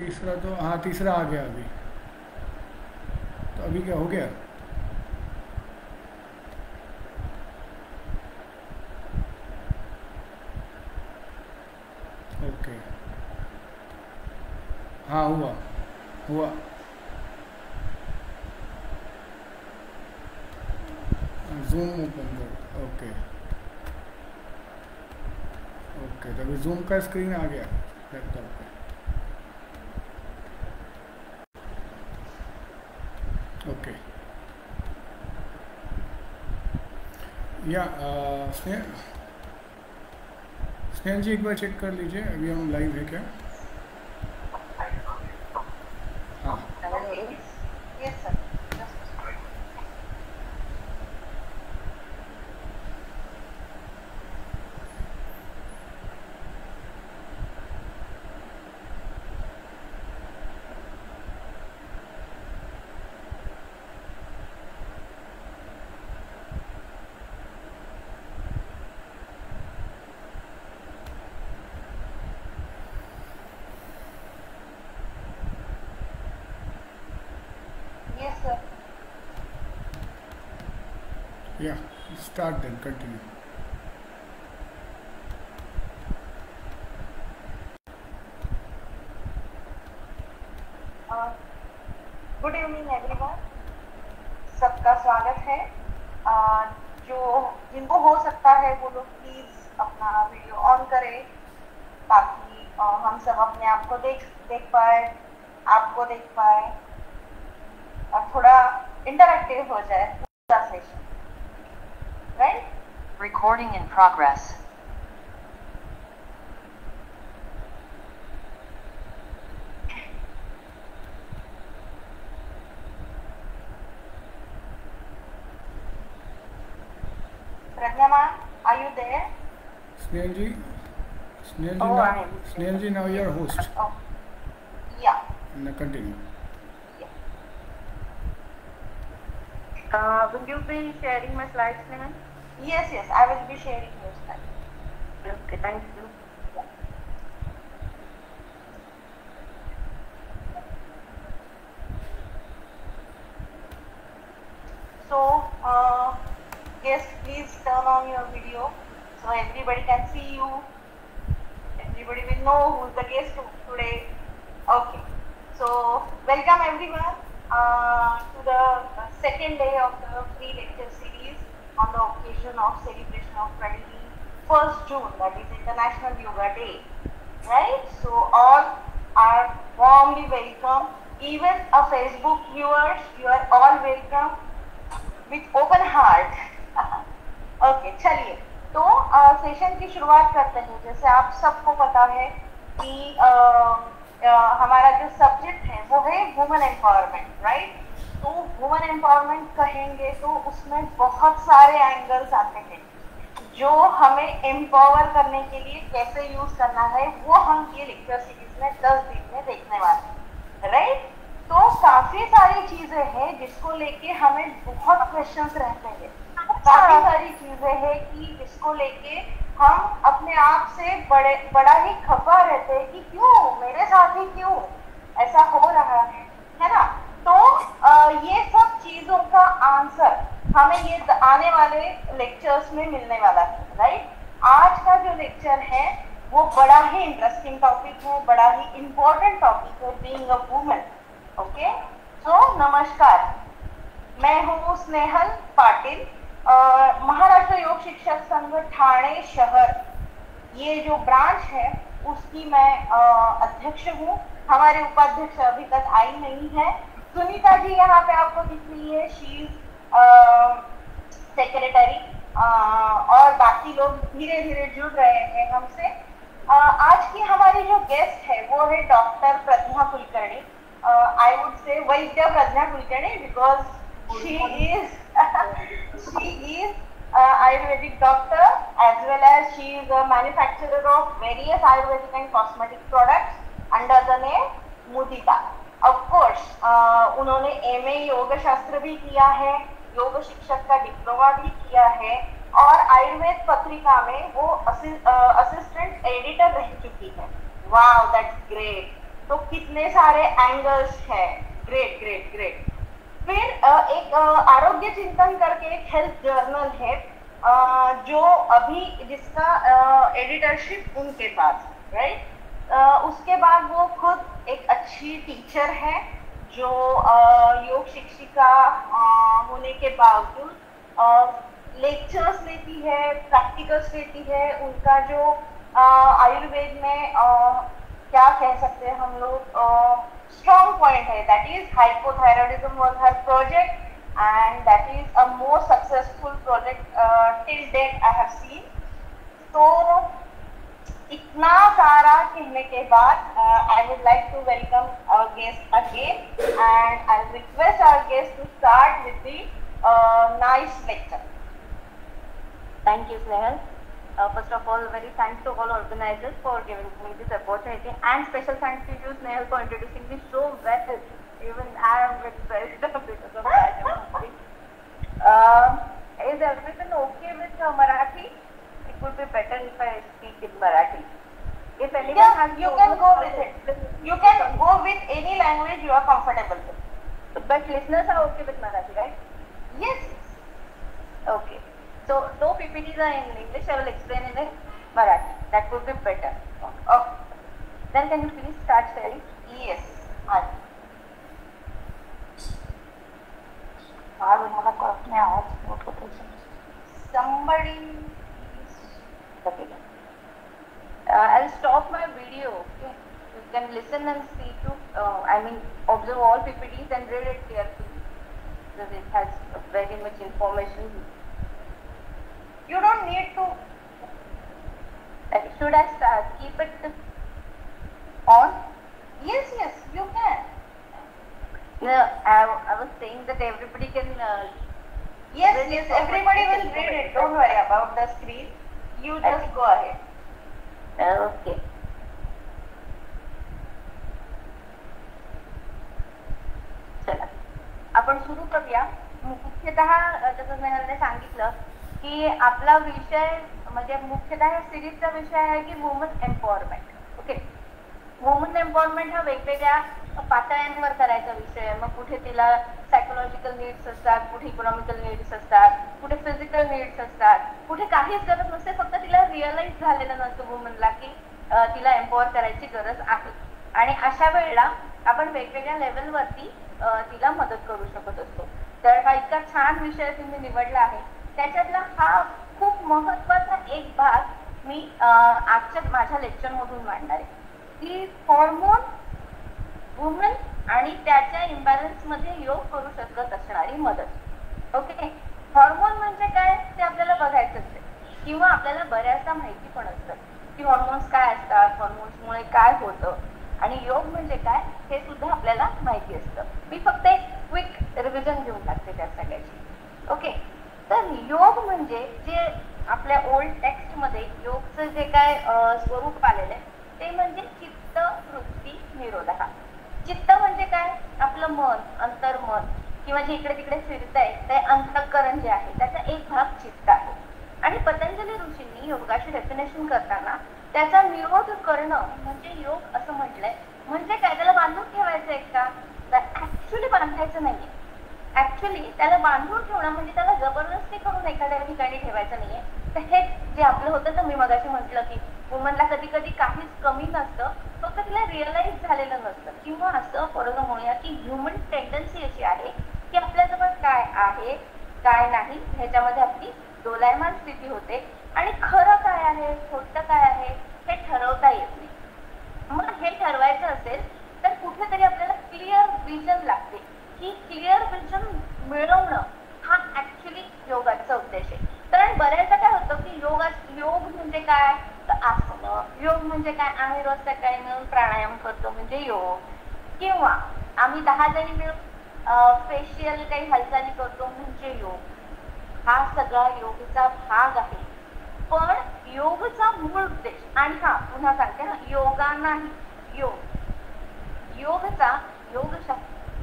तीसरा तो हाँ, तीसरा आ गया अभी। तो अभी क्या हो गया? ओके। हाँ, हुआ हुआ। जूम ओपन करो। ओके। ओके, तो अभी जूम का स्क्रीन आ गया लैपटॉप पे। ओके। या स्नेह, स्नेह जी एक बार चेक कर लीजिए अभी हम लाइव है क्या। हाँ। Okay. Yes, sir. Just a second. Yes, sir. या start then continue. Uh, Good evening, everyone. सबका स्वागत है। जो जिनको हो सकता है वो लोग प्लीज अपना वीडियो ऑन करें ताकि हम सब अपने आप को देख पाए, आपको देख पाए और थोड़ा इंटरैक्टिव हो जाए पूरा session, right? Recording in progress. Pragya ma'am, are you there? स्नेह जी, स्नेह जी Oh, ना, I am. Sneh ji now your host. Oh, yeah. Continue. Will you be sharing my slides, Neha? Yes, yes, I will be sharing your slide. Okay, thank you. So, yes, please turn on your video so everybody can see you. Everybody will know who is the guest today. Okay. So, welcome everyone to the second day of the free lecture series on the occasion of celebration of 21st June, that is International Yoga Day. Right? So, all are warmly welcome. Even a Facebook viewers, you are all welcome with open heart. Okay, चलिए तो session की शुरुआत करते हैं। जैसे आप सबको पता है कि हमारा जो सब्जेक्ट है वो है वुमेन एम्पावरमेंट, राइट? तो वुमेन एम्पावरमेंट कहेंगे तो उसमें बहुत सारे एंगल्स आते हैं जो हमें एम्पावर करने के लिए कैसे यूज करना है वो हम ये लेक्चर सीरीज में 10 दिन में देखने वाले हैं, राइट? तो काफी सारी चीजें हैं जिसको लेके हमें बहुत क्वेश्चंस रहते हैं, काफी सारी चीजें हैं कि जिसको लेके हम अपने आप से बड़ा ही खफा रहते हैं कि क्यों मेरे साथ ही क्यों ऐसा हो रहा है ना? तो ये सब चीजों का आंसर हमें ये आने वाले लेक्चर्स में मिलने वाला है, राइट? आज का जो लेक्चर है वो बड़ा ही इंटरेस्टिंग टॉपिक है, बड़ा ही इंपॉर्टेंट टॉपिक है, being a woman. Okay, so नमस्कार, मैं हूँ स्नेहल पाटिल, महाराष्ट्र योग शिक्षक संघ ठाणे शहर, ये जो ब्रांच है उसकी मैं अध्यक्ष हूँ। हमारे उपाध्यक्ष अभी तक आई नहीं है। सुनीता जी यहाँ पे आपको दिख रही है, शी इज सेक्रेटरी, और बाकी लोग धीरे धीरे जुड़ रहे हैं हमसे। आज की हमारी जो गेस्ट है वो है doctor Pragya Kulkarni. I would say Vaidya Prajna Kulkarni because she is Ayurvedic doctor as well as she is a manufacturer of various Ayurvedic and cosmetic products under the name Mudita. Of course, उन्होंने MA योग शास्त्र भी KIA है, योग शिक्षक का diploma भी KIA है और आयुर्वेद पत्रिका में वो असिस्टेंट एडिटर रह चुकी है। Wow, that's great. तो कितने सारे एंगल्स है। Great great great. फिर एक आरोग्य चिंतन करके एक हेल्थ जर्नल है जो अभी जिसका एडिटरशिप उनके पास है, राइट। उसके बाद वो खुद एक अच्छी टीचर है जो योग शिक्षिका होने के बावजूद लेक्चर्स लेती है, प्रैक्टिकल्स लेती है। उनका जो आयुर्वेद में क्या कह सकते हैं हम लोग, स्ट्रॉन्ग पॉइंट है, that is hypothyroidism was her project and that is a most successful project till date I have seen. तो इतना सारा कहने के बाद I would like to welcome our guest again and I request our guest to start with the nice lecture. Thank you, Snehal. First of all, very thanks to all organizers for giving me this opportunity, and special thanks to you, Snehal, for introducing me so well. Even I am impressed because of that. Is everything okay with Marathi? It would be better if I speak in Marathi. If anyone Yeah, has you can go with it. You can go with any language you are comfortable with. But listeners are okay with Marathi, right? Yes. Okay. So, though PPTs are in English, I will explain in Marathi. That would be better. Okay. Then can you please start sharing? Yes. मला कळत नाही आवाज मोठ होतो. Somebody. Okay. I'll stop my video. Okay. You can listen and see to. Observe all PPTs and read it carefully because it has very much information. You don't need to. Should I start? Keep it on? Yes, yes, you can. No, I was saying that everybody can. Yes, yes, everybody will read it. Don't worry about the screen. You just go ahead. Okay. चला, आपण सुरू करूया. मुख्यतः जसं स्नेहलने सांगितलं की आपला विषय म्हणजे मुख्यतः या सिरीजचा विषय आहे की woman empowerment. Okay, woman empowerment हा वेगवेगळ्या पातळ्यांवर करायचा विषय आहे. मग कुठे तिला सायकोलॉजिकल नीड्स असतात, कुठे इकॉनॉमिकल नीड्स असतात, कुठे फिजिकल नीड्स असतात, कुठे काहीच गरज नसते, फक्त तिला रिअलाइज झालेलं नसतं वुमनला की तिला एम्पॉवर करायची गरज आहे. आणि अशा वेळेला आपण वेगवेगळ्या लेवलवरती तिला मदत करू शकत असतो. तर हा इतका छान विषय तुम्ही निवडला आहे. त्याच्यातला हा खूप महत्वाचा एक भाग मी आजच्या माझ्या लेक्चर मधून मांडणार आहे की हॉर्मोन वुमन आणि त्याच्या इम्बॅलन्स मध्ये योग करू शकत असणारी मदत. ओके, हॉर्मोन म्हणजे काय ते आपल्याला बघायचं असते किंवा आपल्याला बऱ्याचदा माहिती पण असतं की हॉर्मोन्स काय असतात, हॉर्मोन्समुळे काय होतं, आणि योग म्हणजे काय हे सुद्धा आपल्याला माहिती असतं. मी फक्त एक क्विक रिव्हिजन घेऊन टाकते त्या सगळ्याची. ओके, तर योग म्हणजे जे आपल्या ओल्ड टेक्स्ट मध्ये योगचं जे काय स्वरूप आलेलं आहे ते म्हणजे चित्त वृत्ती निरोधः. चित्त म्हणजे काय, आपलं मन, अंतर्मन किंवा जे इकडे तिकडे फिरतंय ते अंतःकरण जे आहे त्याचा एक भाग चित्त आहे. आणि पतंजली ऋषींनी योगाची डेफिनेशन करताना त्याचा निरोध करणं म्हणजे योग असं म्हटलंय. म्हणजे काय, त्याला बांधून ठेवायचं आहे का, तर ऍक्च्युली बांधायचं नाहीये. ऍक्च्युली त्याला बांधून ठेवणं म्हणजे त्याला जबरदस्ती करून एखाद्या ठिकाणी ठेवायचं नाहीये. तर हे जे आपलं होतं तर मी मगाशी म्हटलं की वुमनला कधी कधी काहीच कमी नसतं, फक्त तिला रिअलाइज झालेलं नसतं. किंवा असं बरोबर म्हणूया की ह्युमन टेंडन्सी अशी आहे की आपल्याजवळ काय आहे काय नाही ह्याच्यामध्ये आपली डोलायमान स्थिती होते आणि खरं काय आहे खोटं काय आहे हे ठरवता येत नाही. मग हे ठरवायचं असेल तर कुठेतरी आपल्याला क्लिअर विजन लागते. की क्लिअर विजन मिळवणं हा ऍक्च्युली योगाचा उद्देश आहे. कारण बऱ्याचदा काय होतं की योग म्हणजे काय, तर आसनं. योग म्हणजे काय, आम्ही रोज सकाळी मिळून प्राणायाम करतो म्हणजे योग, किंवा आम्ही 10 जणी मिळून फेशियल काही हालचाली करतो म्हणजे योग. हा सगळा योगचा भाग आहे. पण योगचा मूळ उद्देश, आणि हा पुन्हा सांगते ना, योगा नाही, योगचा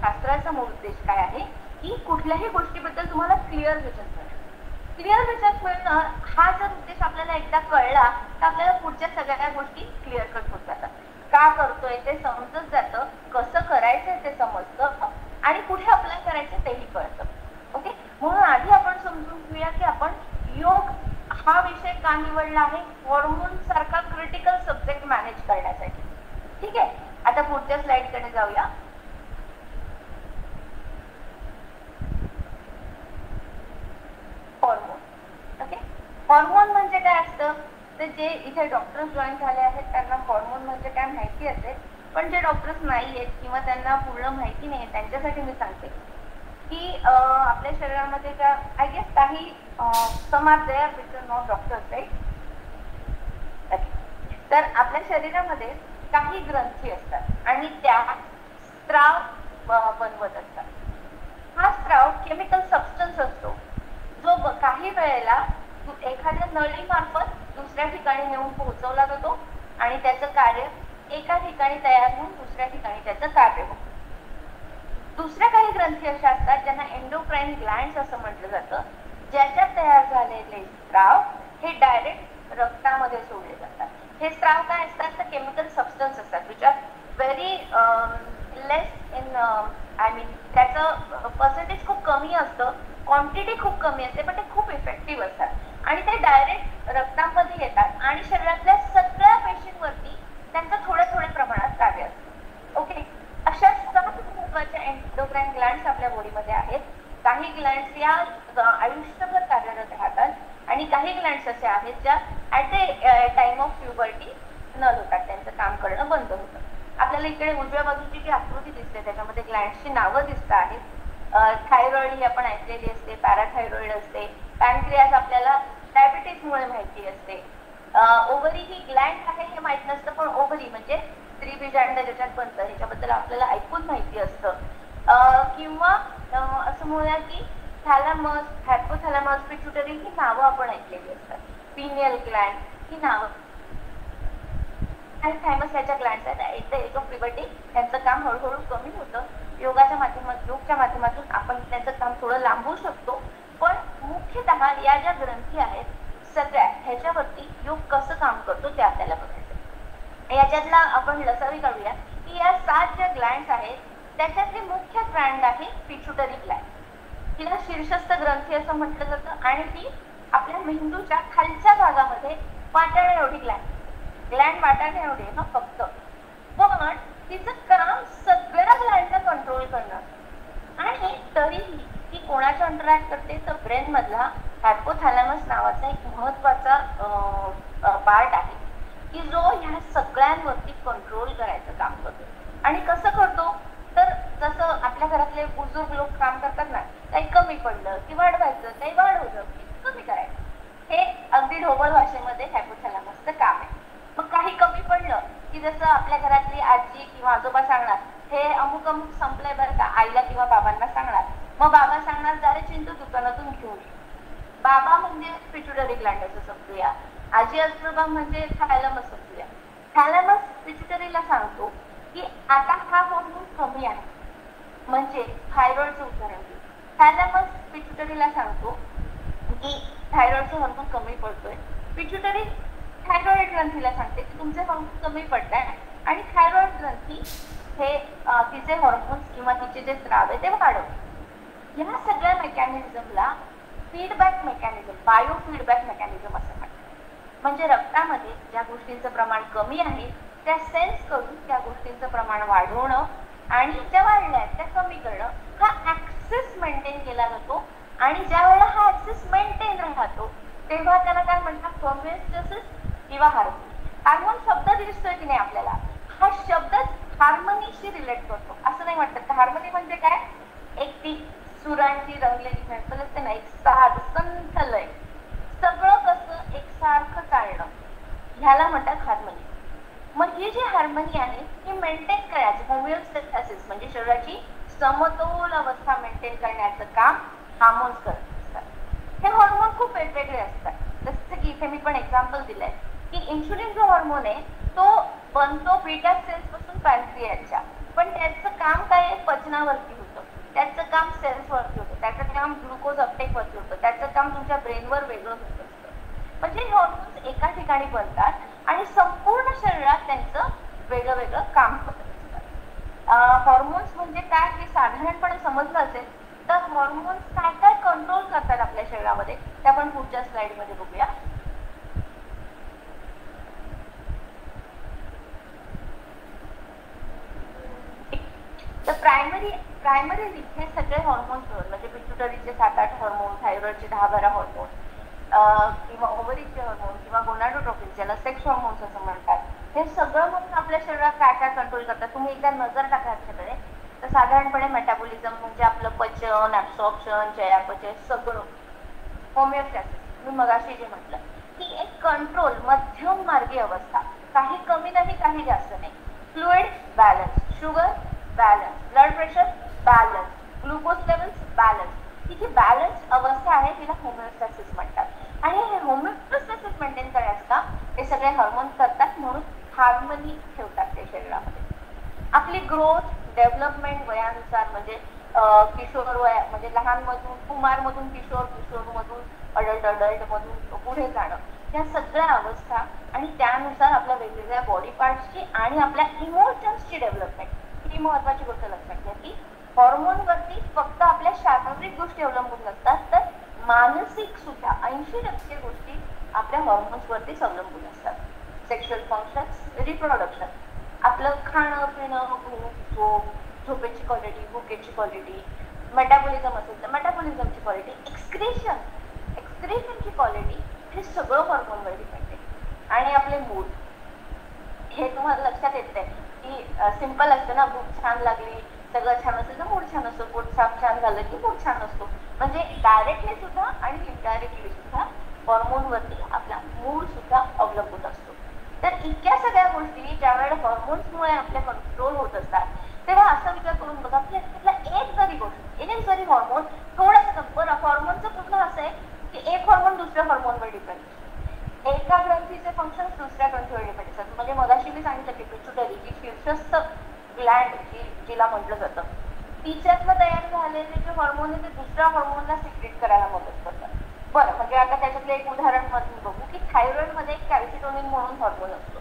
शास्त्राचा मूळ उद्देश काय आहे की कुठल्याही गोष्टीबद्दल तुम्हाला क्लिअर विजन मिळणं. क्लिअर विजन मिळणं हा जर उद्देश आपल्याला एकदा कळला तर आपल्याला पुढच्या सगळ्या गोष्टी क्लिअर कट होत जातात. का करतोय ते समजत जातं, कसं करायचं ते समजतं आणि कुठे अप्लाय करायचं तेही कळतं. ओके, म्हणून आधी आपण समजून घेऊया की आपण योग हा विषय का निवडला आहे, हॉर्मोन सारखा क्रिटिकल सब्जेक्ट मॅनेज करण्यासाठी. ठीक आहे, आता पुढच्या स्लाइड कडे जाऊया. हॉर्मोन. ओके, हॉर्मोन म्हणजे काय असतं, तर जे इथे डॉक्टर्स जॉईन झाले आहेत त्यांना हॉर्मोन म्हणजे काय माहिती असेल, पण जे डॉक्टर्स नाही आहेत किंवा त्यांना पूर्ण माहिती नाही त्यांच्यासाठी मी सांगते की आपल्या शरीरामध्ये ज्या आय गेस काही some are there which are not doctors right. तर आपल्या शरीरामध्ये काही ग्रंथी असतात आणि त्या स्त्राव बनवत असतात. हा स्त्राव केमिकल सबस्टन्स असतो जो काही वेळेला एखाद्या नळीमार्फत दुसऱ्या ठिकाणी नेऊन पोहोचवला जातो आणि त्याचं कार्य एका ठिकाणी तयार होऊन दुसऱ्या ठिकाणी त्याचं कार्य होतं. दुसऱ्या काही ग्रंथी अशा असतात ज्यांना एंडोक्राइन ग्लँड्स असं म्हटलं जातं, ज्याच्यात तयार झालेले स्त्राव हे डायरेक्ट रक्तामध्ये सोडले जातात. हे स्त्राव काय असतात तर केमिकल सबस्टन्स असतात which are very less in I mean त्याचं पर्सेंटेज खूप कमी असतं, क्वांटिटी खूप कमी असते, पण ते खूप इफेक्टिव्ह असतात आणि ते डायरेक्ट रक्तामध्ये येतात आणि शरीरातल्या सगळ्या पेशींवरती त्यांचं थोड्या थोड्या प्रमाणात कार्य असतं. ओके, अशा 7 महत्त्वाच्या एंडोक्राइन ग्लँड्स आपल्या बॉडीमध्ये आहेत. काही ग्लँड्स या आयुष्यभर कार्यरत राहतात आणि काही ग्लँड्स असे आहेत ज्या at the time of puberty null होतात, त्यांचं काम करणं बंद होतं. आपल्याला इकडे उजव्या बाजूची जी आकृती दिसते त्याच्यामध्ये ग्लँड्सची नावं दिसत आहेत. थायरॉइड ही आपण ऐकलेली असते, पॅराथायरॉइड असते, पॅनक्रियास आपल्याला डायबिटीसमुळे माहिती असते. ओव्हरी ही ग्लँड आहे हे माहित नसतं, पण ओव्हरी म्हणजे स्त्रीबीजांड ज्याच्यात बनतं ह्याच्याबद्दल आपल्याला ऐकून माहिती असतं. किंवा असं म्हणूया की थॅलॅमस, हायपोथॅलॅमस, पिट्युटरी ही नावं आपण ऐकलेली असतात. पिनियल ग्लँड ही नावं आणि थायमस ह्याच्या ग्लँड्स आहेत. At the age of puberty त्यांचं काम हळूहळू कमी होतं. योगच्या माध्यमातून आपण त्यांचं काम थोडं लांबवू शकतो, पण मुख्यतः या ज्या ग्रंथी आहेत सगळ्या ह्याच्यावरती योग कसं काम करतो ते आपल्याला बघायचं. याच्यातला आपण लसावी काढूया की या 7 ज्या ग्लँड्स आहेत त्याच्यातली मुख्य ग्लँड आहे पिट्युटरी ग्लँड. तिला शीर्षस्थ ग्रंथी असं म्हटलं जातं आणि ती आपल्या मेंदूच्या खालच्या भागामध्ये वाटाण्या एवढी ग्लँड वाटाण्या एवढी ना फक्त, पण तिचं काम सगळ्या ग्लँडला कंट्रोल करणं आणि तरीही ती कोणाच्या इंटरॅक्ट करते तर ब्रेन मधला हायपोथॅलॅमस नावाचा एक महत्वाचा पार्ट आहे की जो ह्या सगळ्यांवरती कंट्रोल करायचं काम करतो. आणि कसं करतो तर जसं आपल्या घरातले बुजुर्ग लोक काम करतात ना, काही कमी पडलं की वाढवायचं, काही वाढवलं की कमी करायचं, हे अगदी ढोबळ भाषेमध्ये हायपोथॅलॅमसचं काम आहे. मग काही कमी पडलं की जसं आपल्या घरातली आजी किंवा आजोबा सांगणार हे अमुक अमुक संपलंय बरं का, आईला किंवा बाबांना सांगणार, मग बाबा सांगणार जरा चिंटू दुकानातून घेऊन ये. बाबा म्हणजे पिट्युटरी ग्लँड असं समजूया, आजी आजोबा म्हणजे थॅलॅमस समजूया. थॅलॅमस पिट्युटरीला सांगतो की आता हा हॉर्मोन कमी आहे, म्हणजे थायरॉइडचं उदाहरण घेऊ. थॅलॅमस पिट्युटरीला सांगतो की थायरॉइडचं हॉर्मोन कमी पडतोय. पिट्युटरी थायरॉइड ग्रंथीला सांगते की तुमचे हॉर्मोन कमी पडताय आणि थायरॉइड ग्रंथी हे तिचे हॉर्मोन्स किंवा तिचे जे स्राव आहे ते वाढवते. ह्या सगळ्या मेकॅनिझमला feedback mechanism, bio feedback mechanism असं म्हणतात. म्हणजे रक्तामध्ये ज्या गोष्टींचं प्रमाण कमी आहे त्या सेन्स करून त्या गोष्टींचं प्रमाण वाढवणं आणि ज्या वाढल्या आहेत त्या कमी करणं, हा ऍक्सिस मेंटेन केला जातो. आणि ज्या वेळेला हा ऍक्सिस मेंटेन राहतो तेव्हा त्याला काय म्हणतात, होमिओस्टॅसिस किंवा हार्मोनी. हार्मोन शब्द दिसतोय की नाही आपल्याला, हा शब्दच हार्मनीशी रिलेट करतो. असं नाही वाटत हार्मनी म्हणजे काय, एक ती सुरांची रंगलेली महफल असते ना, एक साध संथ लय, सगळं कसं एकसारखं चालणं, ह्याला म्हणतात हार्मनी. मग ही जी हार्मनी आहे ही मेंटेन करायची, होमिओस्टॅसिस म्हणजे शरीराची समतोल अवस्था मेंटेन करण्याचं काम हार्मोन्स करत असतात. हे हॉर्मोन खूप वेगवेगळे असतात. जसं की इथे मी पण एक्झाम्पल दिलंय की इन्शुलिन जो हॉर्मोन आहे तो बनतो बीटा सेल्स पासून पॅनक्रियाच्या, पण त्याचं काम काय आहे, पचनावरती होतं, त्याचं काम सेल्स वरती होतं, त्याचं काम ग्लुकोज अपटेक वरती होतं, त्याचं काम तुमच्या ब्रेनवर वेगळं होत असतं. म्हणजे हे हॉर्मोन्स एका ठिकाणी बनतात आणि संपूर्ण शरीरात त्यांचं वेगळं हॉर्मोन्स म्हणजे काय हे साधारणपणे समजलं असेल तर हॉर्मोन्स काय काय कंट्रोल करतात आपल्या शरीरामध्ये ते आपण पुढच्या स्लाइड मध्ये बघूया. तर प्रायमरी हे सगळे हॉर्मोन्स म्हणजे पिट्युटरीचे 7-8 हॉर्मोन, थायरॉइडचे 10-12 हॉर्मोन किंवा ओव्हरीचे हॉर्मोन किंवा गोनाडोट्रोपिन ज्याला सेक्स हॉर्मोन्स असं म्हणतात, हे सगळं म्हणून आपल्या शरीरात काय काय कंट्रोल करतात. तुम्ही एकदा नजर टाका ह्याच्याकडे तर साधारणपणे मेटाबॉलिझम म्हणजे आपलं पचन, ऍब्सॉर्प्शन, चयापचय सगळं. होमिओस्टॅसिस मी मगाशी जे म्हटलं की एक कंट्रोल, मध्यम मार्गी अवस्था, काही कमी नाही काही जास्त नाही. Fluid balance, sugar balance, blood pressure balance, glucose levels balance. ही जी बॅलन्स अवस्था आहे तिला होमिओस्टॅसिस म्हणतात. आणि हे होमिओस्टॅसिस मेंटेन करायचं का हे सगळे हार्मोन करतात, म्हणून हार्मनी ठेवतात ते शरीरामध्ये. आपली ग्रोथ डेव्हलपमेंट वयानुसार म्हणजे किशोर वया म्हणजे लहान मधून कुमार मधून किशोर, किशोर मधून अडल्ट मधून पुढे जाणं, या सगळ्या अवस्था आणि त्यानुसार आपल्या वेगवेगळ्या बॉडी पार्ट्सची आणि आपल्या इमोशन्सची डेव्हलपमेंट. ही महत्वाची गोष्ट लक्षात घ्या की हॉर्मोनवरती फक्त आपल्या शारीरिक गोष्टी अवलंबून नसतात तर मानसिक सुद्धा 80% गोष्टी आपल्या हॉर्मोन्सवरतीच अवलंबून असतात. सेक्शुअल फंक्शन्स, रिप्रोडक्शन, आपलं खाणं पिणं, झोपेची क्वालिटी, भुकेची क्वालिटी, मेटाबॉलिझम असेल तर मेटाबॉलिझमची क्वालिटी, एक्सक्रीशनची क्वालिटी, हे सगळं हॉर्मोनवर डिपेंड आहे. आणि आपले मूड हे तुम्हाला लक्षात येते की सिंपल असतं ना, भूक छान लागली, सगळं छान असेल तर मूड छान असतो, पोट साफ छान झालं की मूड छान असतो. म्हणजे डायरेक्टली सुद्धा आणि इनडायरेक्टली सुद्धा हॉर्मोनवरती आपला मूड सुद्धा अवलंबून असतो. तर इतक्या सगळ्या गोष्टी ज्यावेळेला हॉर्मोन्समुळे आपल्या कंट्रोल होत असतात तेव्हा असा विचार करून बघा की त्यातला एक जरी हॉर्मोन थोडंसं बरं, हॉर्मोनचं पूर्ण असं आहे की एक हॉर्मोन दुसऱ्या हॉर्मोनवर डिपेंड, एका ग्रंथीचे फंक्शन दुसऱ्या ग्रंथीवर डिपेंड असतात. म्हणजे मगाशी मी सांगितलं की पिट्युटरी जी शीर्षस्थ ग्लँड जिला म्हटलं जातं, तिच्यातलं तयार झालेले जे हॉर्मोन आहे ते दुसऱ्या हॉर्मोनला सिक्रेट करायला मदत करतात. बरं, म्हणजे आता त्याच्यातलं एक उदाहरण म्हणून बघू की थायरॉइड मध्ये एक कॅल्सिटोनिन म्हणून हॉर्मोन असतो.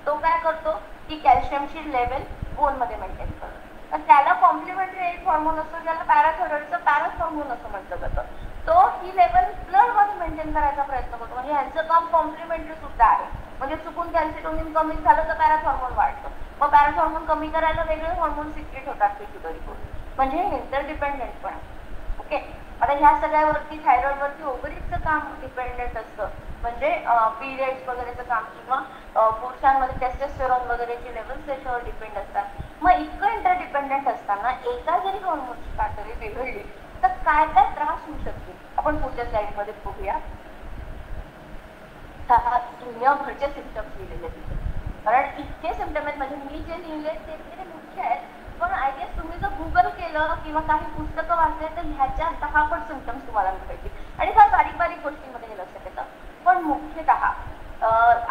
तो काय करतो की कॅल्शियमची लेवल बोन मध्ये मेंटेन करतो. तर त्याला कॉम्प्लिमेंटरी एक हॉर्मोन असतो ज्याला पॅराथायरॉइडचं पॅरास हॉर्मोन असं म्हटलं जातं. तो ही लेवल ब्लड मध्ये मेंटेन करायचा प्रयत्न करतो. म्हणजे यांचं काम कॉम्प्लिमेंटरी सुद्धा आहे. म्हणजे चुकून कॅल्सिटोनिन कमी झालं तर पॅरास हॉर्मोन वाढतं, मग पॅरास हॉर्मोन कमी करायला वेगळे हॉर्मोन सिक्रेट होतात पिट्युटरीकडून. म्हणजे इंटरडिपेंडेंट पण. ओके, आता ह्या सगळ्यावरती थायरॉइडवरती ओव्हरीजचं काम डिपेंडेंट असतं. म्हणजे पिरियड्स वगैरेचं काम किंवा पुरुषांमध्ये टेस्टोस्टेरॉन वगैरेचे लेवल्स त्याच्यावर डिपेंड असतात. मग इतकं इंटरडिपेंडेंट असताना एका जरी हॉर्मोनची पातळी बिघडली तर काय काय त्रास होऊ शकतील आपण पुढच्या स्लाइड मध्ये बघूया. दुनियाभरचे सिम्पटम्स लिहिलेले तिथे, कारण इतके सिम्पटम आहेत. म्हणजे मी जे लिहिले ते मुख्य आहेत, पण आय गेस तुम्ही जर गुगल केलं किंवा काही पुस्तकं वाचले तर ह्याच्या 10 पट सिम्पटम्स तुम्हाला मिळतील. आणि फार बारीक बारीक गोष्टींमध्ये हे लक्षात येतं. पण मुख्यतः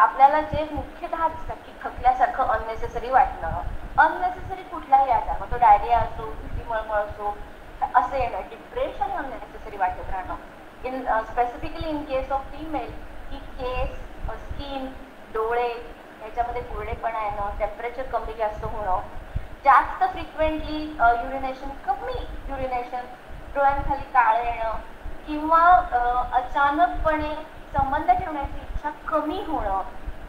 आपल्याला जे मुख्यतः दिसतात की थकल्यासारखं अननेसेसरी वाटणं, अननेसेसरी कुठलाही आजार, मग तो डायरिया असो, उलटी मळमळ असो, असं येणं, डिप्रेशन अननेसेसरी वाटत राहणं. Specifically in case of female की केस, स्किन, डोळे याच्यामध्ये कोरडेपणा येणं, टेम्परेचर कमी जास्त होणं, जास्त फ्रिक्वेंटली युरिनेशन, कमी युरिनेशन, डोळ्यांखाली काळं येणं किंवा अचानकपणे संबंध ठेवण्याची इच्छा कमी होणं,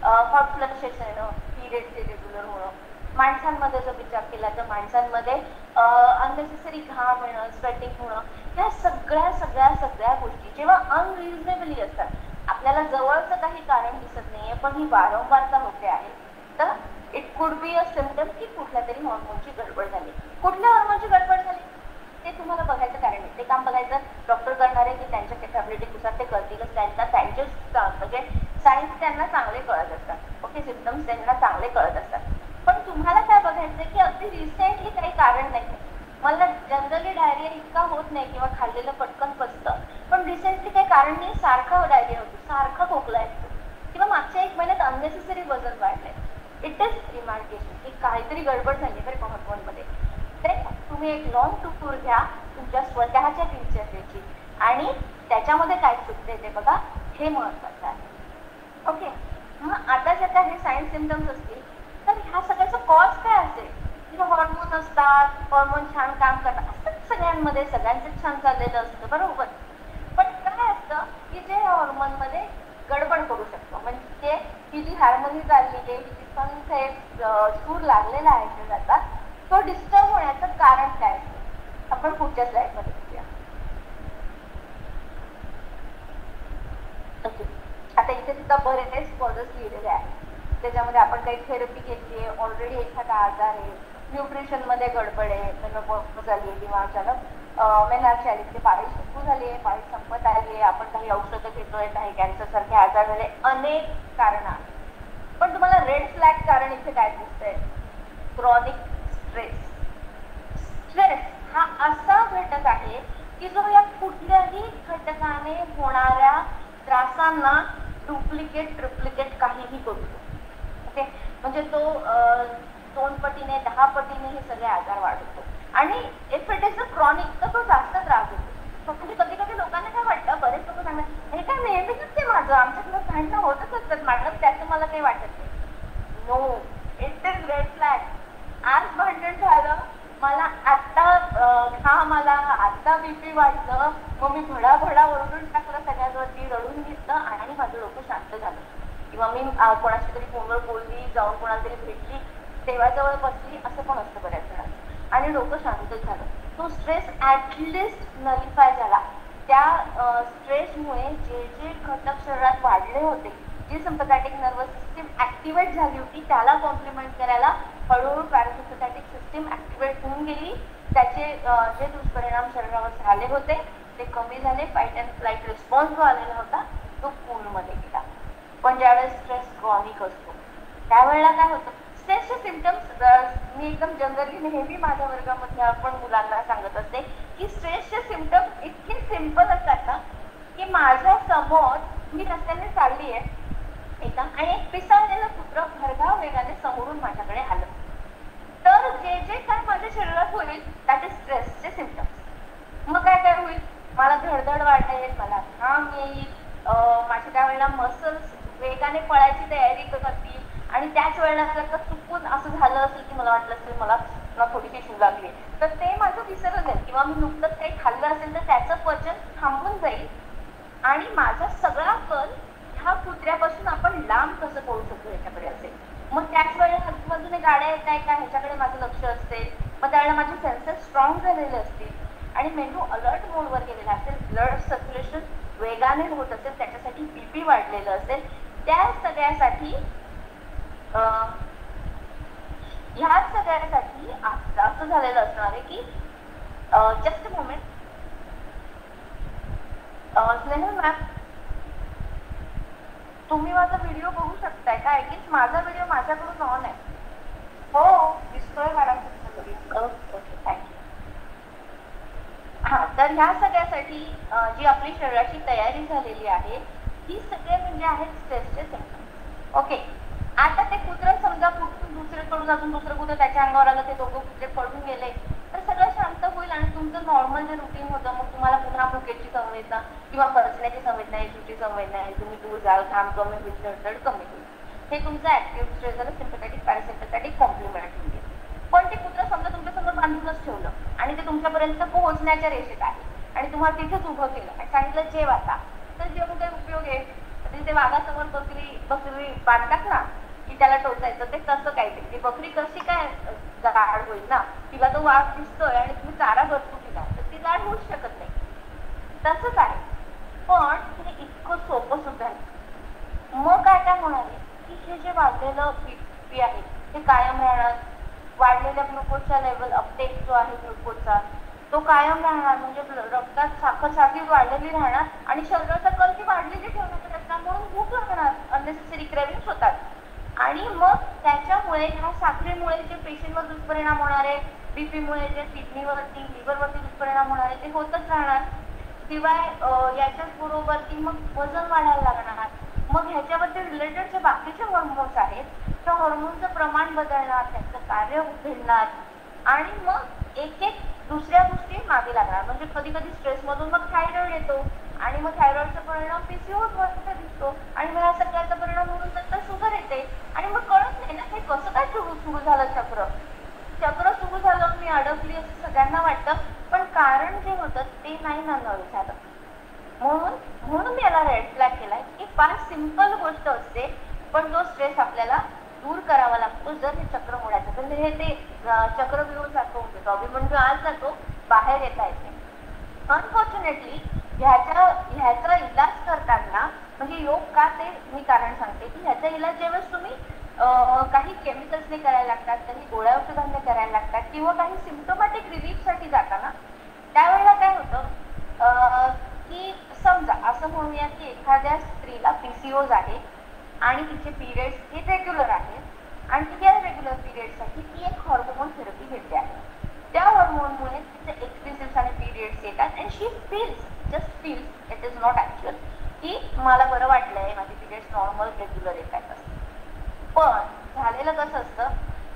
हॉट फ्लक्सेस येणं, पिरियडचे रेग्युलर होणं. माणसांमध्ये जर विचार केला तर माणसांमध्ये अननेसेसरी घाम येणं, स्वेटिंग होणं, या सगळ्या गोष्टी जेव्हा अनरिझनेबली असतात, आपल्याला जवळचं काही कारण दिसत नाहीये पण ही वारंवारता होते आहे, तर it could be a symptom की कुठल्या तरी हॉर्मोनची गडबड झाली. कुठल्या हॉर्मोनची गडबड झाली ते तुम्हाला बघायचं कारण आहे. ते काम बघायचं डॉक्टर करणार आहे की त्यांच्या कॅपॅबिलिटीनुसार ते करतीलच. त्यांचे म्हणजे सायन्स त्यांना चांगले कळत असतात. ओके, सिम्पटम्स त्यांना चांगले कळत असतात. पण तुम्हाला काय बघायचं की अगदी रिसेंटली काही कारण नाही. मला जनरली डायरिया इतका होत नाही किंवा खाल्लेलं पटकन पचतं, पण रिसेंटली काही कारण नाही, सारखा डायरिया होतो, सारखा खोकला येतो किंवा मागच्या 1 महिन्यात अननेसेसरी वजन वाढलंय. इट इज रिमार्केशन की काहीतरी गडबड झाली बरं का हॉर्मोनमध्ये. तर तुम्ही एक लॉंग टूर घ्या तुमच्या स्वतःच्या दिनचर्येची आणि त्याच्यामध्ये काय चुकते ते बघा, हे महत्वाचं आहे. ओके, मग आता जर का हे सायन्स सिम्पटम्स असतील तर ह्या सगळ्याचं कॉज काय असेल हॉर्मोन असतात, हॉर्मोन छान काम करतात असतात सगळ्यांमध्ये, सगळ्यांचं छान चाललेलं असतं बरोबर. पण काय असतं की जे हॉर्मोन मध्ये गडबड करू शकतो, म्हणजे ही जी हार्मोनी चालली आहे, ही जी सूर लागलेला आहे शरीराचा, तो डिस्टर्ब होण्याचं कारण काय असतं आपण पुढच्या स्लाइड मध्ये बघूया. आता इथे सुद्धा बरेच कॉजेस लिहिलेले आहेत, त्याच्यामध्ये आपण काही थेरपी घेतली आहे, ऑलरेडी एखादा आजार आहे, न्यूट्रिशन मध्ये गडबड आहे, मेनोपॉज झाली आहे किंवा अचानक मेनॉर्ची आली, ते पाळी सुरू झाली आहे, पाळी संपत आली आहे, आपण काही औषधं घेतोय, काही कॅन्सर सारखे आजार झाले, अनेक कारण आहेत. पण तुम्हाला रेड फ्लॅग कारण इथे काय दिसतंय? Chronic stress. स्ट्रेस हा असा घटक आहे की जो या कुठल्याही घटकाने होणाऱ्या त्रासांना डुप्लिकेट ट्रिप्लिकेट काहीही करू शकतो. ओके, म्हणजे तो 2 पटीने 10 पटीने हे सगळे आजार वाढवतो. आणि if it is a chronic तर तो जास्त त्रास होतो. म्हणजे कधी कधी लोकांना काय वाटतं, बरेच लोक सांगतात हे काय नेहमीच ते माझं, आमच्याकडे भांडणं होतच असतात मॅडम, त्याचं मला काही वाटत नाही. No, it is red flag. आज भांडण झालं, मला आता बीपी वाढलं, मग मी भडाभडा ओरडून टाकलं सगळ्यांवरती, रडून घेतलं आणि माझं डोकं शांत झालं. किंवा मी कोणाशी तरी फोनवर बोलली, जाऊन कोणाला तरी भेटली, देवाजवळ बसली, असं पण असतं बऱ्याच जणांना, आणि डोकं शांत झालं. तो स्ट्रेस ऍटलिस्ट नलिफाय झाला. त्या स्ट्रेसमुळे जे जे घटक शरीरात वाढले होते, जी सिम्पथॅटिक नर्वस सिस्टीम ऍक्टिव्हेट झाली होती, त्याला कॉम्प्लिमेंट करायला हळूहळू पॅरासिम्पथॅटिक सिस्टीम ऍक्टिव्हेट होऊन गेली. त्याचे जे दुष्परिणाम शरीरावर झाले होते ते कमी झाले. फाईट अँड फ्लाईट रिस्पॉन्स जो आलेला होता तो पूर्णमध्ये गेला. पण ज्यावेळेस स्ट्रेस क्रॉनिक असतो त्यावेळेला काय होतं, स्ट्रेसचे सिम्पटम्स मी एकदम जनरली नेहमी माझ्या वर्गामध्ये आपण मुलांना सांगत असते की स्ट्रेसचे सिम्पटम्स इतके सिम्पल असतात ना, की माझ्या समोर मी रस्त्याने चालली आहे एकदम, आणि एक पिसाळलेलं कुत्र भरधाव वेगाने समोरून माझ्याकडे आलं, तर जे जे काय माझ्या शरीरात होईल दॅट इज स्ट्रेसचे सिम्पटम्स. मग काय काय होईल, मला धडधड वाढेल, मला घाम येईल, माझ्या त्यावेळेला मसल्स वेगाने पळायची तयारी करतील, आणि त्याच वेळेला जर चुकून असं झालं असेल की मला वाटलं असेल मला थोडीशी शू लागली, तर ते माझं विसरलं जाईल, किंवा मी नुकतंच काही खाल्लं असेल तर त्याचं पचन थांबून जाईल, आणि माझा सगळा कल ह्या कुत्र्यापासून आपण लांब कसं पळू शकतो ह्याच्याकडे असेल. मग त्याच वेळेला आजूबाजूने गाड्या येत आहे का ह्याच्याकडे माझं लक्ष असते. मग त्यावेळेला माझे सेन्सेस स्ट्रॉंग झालेले असतील आणि मेंदू अलर्ट मोडवर गेलेला असेल, ब्लड सर्क्युलेशन वेगाने होत असेल, त्याच्यासाठी बीपी वाढलेलं असेल. त्या सगळ्यासाठी ह्या सगळ्यासाठी असं झालेलं असणार आहे की just a moment, Snehal ma'am तुम्ही माझा व्हिडिओ बघू शकताय का? ऍटलीस्ट माझा व्हिडिओ माझ्याकडून ऑन आहे. हो, दिसतोय मॅडम तुमचा व्हिडिओ. Okay, thank you. हा, तर ह्या सगळ्यासाठी जी आपली शरीराची तयारी झालेली आहे ही सगळे म्हणजे आहेत स्ट्रेसचे सिम्पटम्स. ओके, आता ते कुत्र समजा कुठून दुसरीकडून अजून दुसरं कुत्र त्याच्या अंगावर आलं, ते दोघं कुत्रे पडून गेले, तर सगळं शांत होईल आणि तुमचं नॉर्मल जे रुटीन होतं मग तुम्हाला पुन्हा भुकेची संवेदना किंवा पचण्याची संवेदना, एसीची संवेदना आहे, तुम्ही दूर जाल, घाम कमी होईल, धडधड कमी होईल. हे तुमचं ऍक्टिव्ह स्ट्रेस झालं, सिम्पथॅटिक पॅरासिम्पथॅटिक कॉम्प्लिमेंट होईल. पण ते कुत्र समजा तुमच्यासमोर बांधूनच ठेवलं आणि ते तुमच्यापर्यंत पोहोचण्याच्या रेषेत आहे आणि तुम्हाला तिथेच उभं केलं आणि सांगितलं जेव आता, तर जेवून काही उपयोग आहे? ते वाघासमोर बकरी बांधतात ना की त्याला टोचायचं, ते तसं काय, ती बकरी कशी काय जाड होईल ना? तिला तो वाघ दिसतोय आणि तुम्ही चारा भरतो तिला, तर ती जाड होऊच शकत नाही. तसंच आहे. पण हे इतकं सोपं सुद्धा नाही. मग काय होणार आहे की हे जे वाढलेलं बीपी आहे ते कायम राहणार, वाढलेल्या ग्लुकोजचा लेवल अपटेक जो आहे ग्लुकोजचा तो कायम राहणार, म्हणजे रक्तात साखर साखळी वाढलेली राहणार आणि शरीराचा कल ती वाढलेली ठेवण्याचा प्रयत्न म्हणून भूक लागणार, अननेसेसरी क्रेव्हिंग्स होतात. आणि मग त्याच्यामुळे ह्या साखरेमुळे जे पेशींवर दुष्परिणाम होणारे, बीपीमुळे जे किडनीवरती लिव्हरवरती दुष्परिणाम होणारे ते होतच राहणार. शिवाय याच्याच बरोबर की मग वजन वाढायला लागणार. मग ह्याच्यावरती रिलेटेड जे बाकीचे हॉर्मोन्स आहेत त्या हॉर्मोनचं प्रमाण बदलणार, त्यांचं कार्य उघडणार आणि मग एक एक दुसऱ्या गोष्टी मागे लागणार. म्हणजे कधी कधी स्ट्रेसमधून मग थायरॉइड येतो आणि मग थायरॉइडचा परिणाम पीसीओएस वरती दिसतो आणि मग ह्या सगळ्याचा परिणाम म्हणून नंतर शुगर येते आणि मग कळत नाही ना हे कसं काय सुरू झालं चक्र. चक्र सुरू झालं, मी अडकली असं सगळ्यांना वाटतं, पण कारण जे होतं ते नाही ना नव्हे झालं. म्हणून मी याला रेड फ्लॅग केलाय की फार सिंपल गोष्ट असते, पण जो स्ट्रेस आपल्याला दूर करावा लागतो जर हे चक्र मोडायचं. म्हणजे हे ते चक्रव्यूह सारखं होतं. अभिमन्यू आज जातो, बाहेर येता येते. अनफॉर्च्युनेटली ह्याचा इलाज करताना, म्हणजे योग का ते मी कारण सांगते की ह्याचा इलाज ज्यावेळेस तुम्ही काही केमिकल्सने करायला लागतात, काही गोळ्या औषधांनी करायला लागतात, किंवा काही सिम्प्टोमॅटिक रिलीफसाठी जाताना, त्यावेळेला काय होतं की समजा असं म्हणूया की एखाद्या स्त्रीला PCOS आहे आणि तिचे पिरियड्स हे रेग्युलर आहेत आणि ती या रेग्युलर पिरियडसाठी ती एक हॉर्मोन थेरपी घेते आहे. त्या हॉर्मोनमुळे तिचे एक्सप्रेसिव्ह आणि पिरियड्स येतात and she just feels, it is not actual, की मला बरं वाटलंय, माझे पिरियड्स नॉर्मल रेग्युलर येतात असं. पण झालेलं कसं असतं,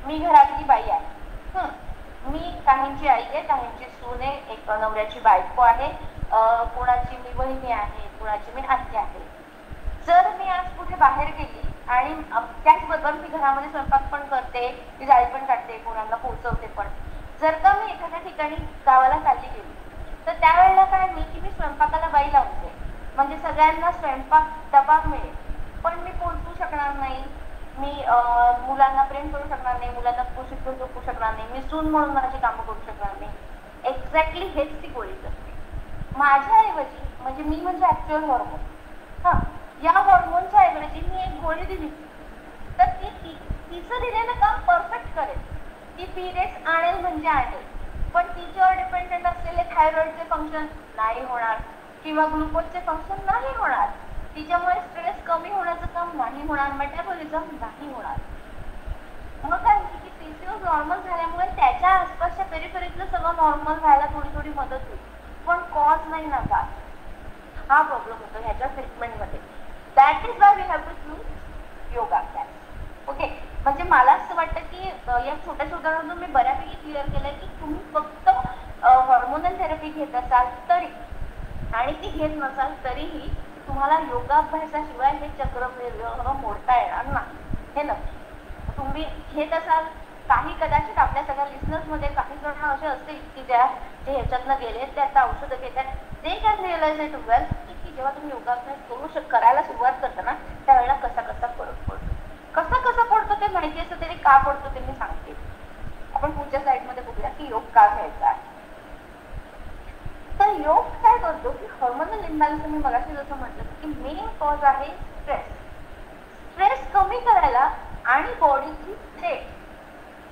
मी घरातली बाई आहे, मी काहींची आई आहे, काहींची सून आहे, एक नवऱ्याची बायको आहे, कोणाची मी बहिणी आहे, कोणाची मी आत्या आहे. जर मी आज कुठे बाहेर गेली आणि त्याचबरोबर मी घरामध्ये स्वयंपाक पण करते, ती जाळी पण काढते, कोणाला पोहोचवते पण, जर का मी एखाद्या ठिकाणी गावाला चालली गेली तर त्यावेळेला काय की मी स्वयंपाकाला बाई लावते, म्हणजे सगळ्यांना स्वयंपाक डबा मिळेल, पण मी पोहोचू शकणार नाही, मी मुलांना प्रेम करू शकणार नाही, मुलांना पोषित करू शकणार नाही, मी सून म्हणून माझी कामं करू शकणार नाही. एक्झॅक्टली हेच ती गोळी करते. माझ्याऐवजी, म्हणजे मी म्हणजे ऍक्च्युअल हॉर्मोन, या हॉर्मोनच्या ऐवजी मी एक गोळी दिली तर ती तिचं दिलेलं काम परफेक्ट करेल. ती पिरियड्स आणेल म्हणजे आणेल, पण तिच्यावर डिपेंडेंट असलेले थायरॉइडचे फंक्शन नाही होणार किंवा ग्लुकोजचे फंक्शन नाही होणार. तिच्यामुळे स्ट्रेस कमी होण्याचं काम नाही होणार, मेटाबॉलिझम नाही होणार. मग काय की PCOS नॉर्मल झाल्यामुळे त्याच्या आसपासच्या पेरिफेरीतलं सगळं नॉर्मल व्हायला थोडी थोडी मदत होईल, पण कॉज नाही ना का, हा प्रॉब्लेम होतो ह्याच्या ट्रीटमेंटमध्ये. That is why we have to choose yoga class. Okay, म्हणजे मला असं वाटतं की या छोट्या उदाहरणातून मी बऱ्यापैकी क्लिअर केलंय की तुम्ही फक्त हॉर्मोनल थेरपी घेत असाल तरी आणि ती घेत नसाल तरीही तुम्हाला योगाभ्यासाशिवाय हे चक्रव्यूह मोडता येणार नाही, हे नक्की. तुम्ही घेत असाल, काही कदाचित आपल्या सगळ्या लिस्नर्समध्ये काही जण असे असतील की जे ह्याच्यातनं गेले, ते आता औषधं घेतात, ते कॅन रिअलाइज इट वेल की जेव्हा तुम्ही योगाभ्यास करायला सुरुवात करता ना त्यावेळेला कसा फरक पडतो. कसा पडतो ते माहिती असतं तरी का पडतो ते मी सांगते. आपण पुढच्या स्लाइडमध्ये बघूया की योग का घ्यायचा आहे. तर योग काय करतो की हॉर्मोनल इम्बॅलन्स, मी मगाशी जसं म्हटलं की मेन कॉज आहे स्ट्रेस कमी करायला आणि बॉडीची स्टेट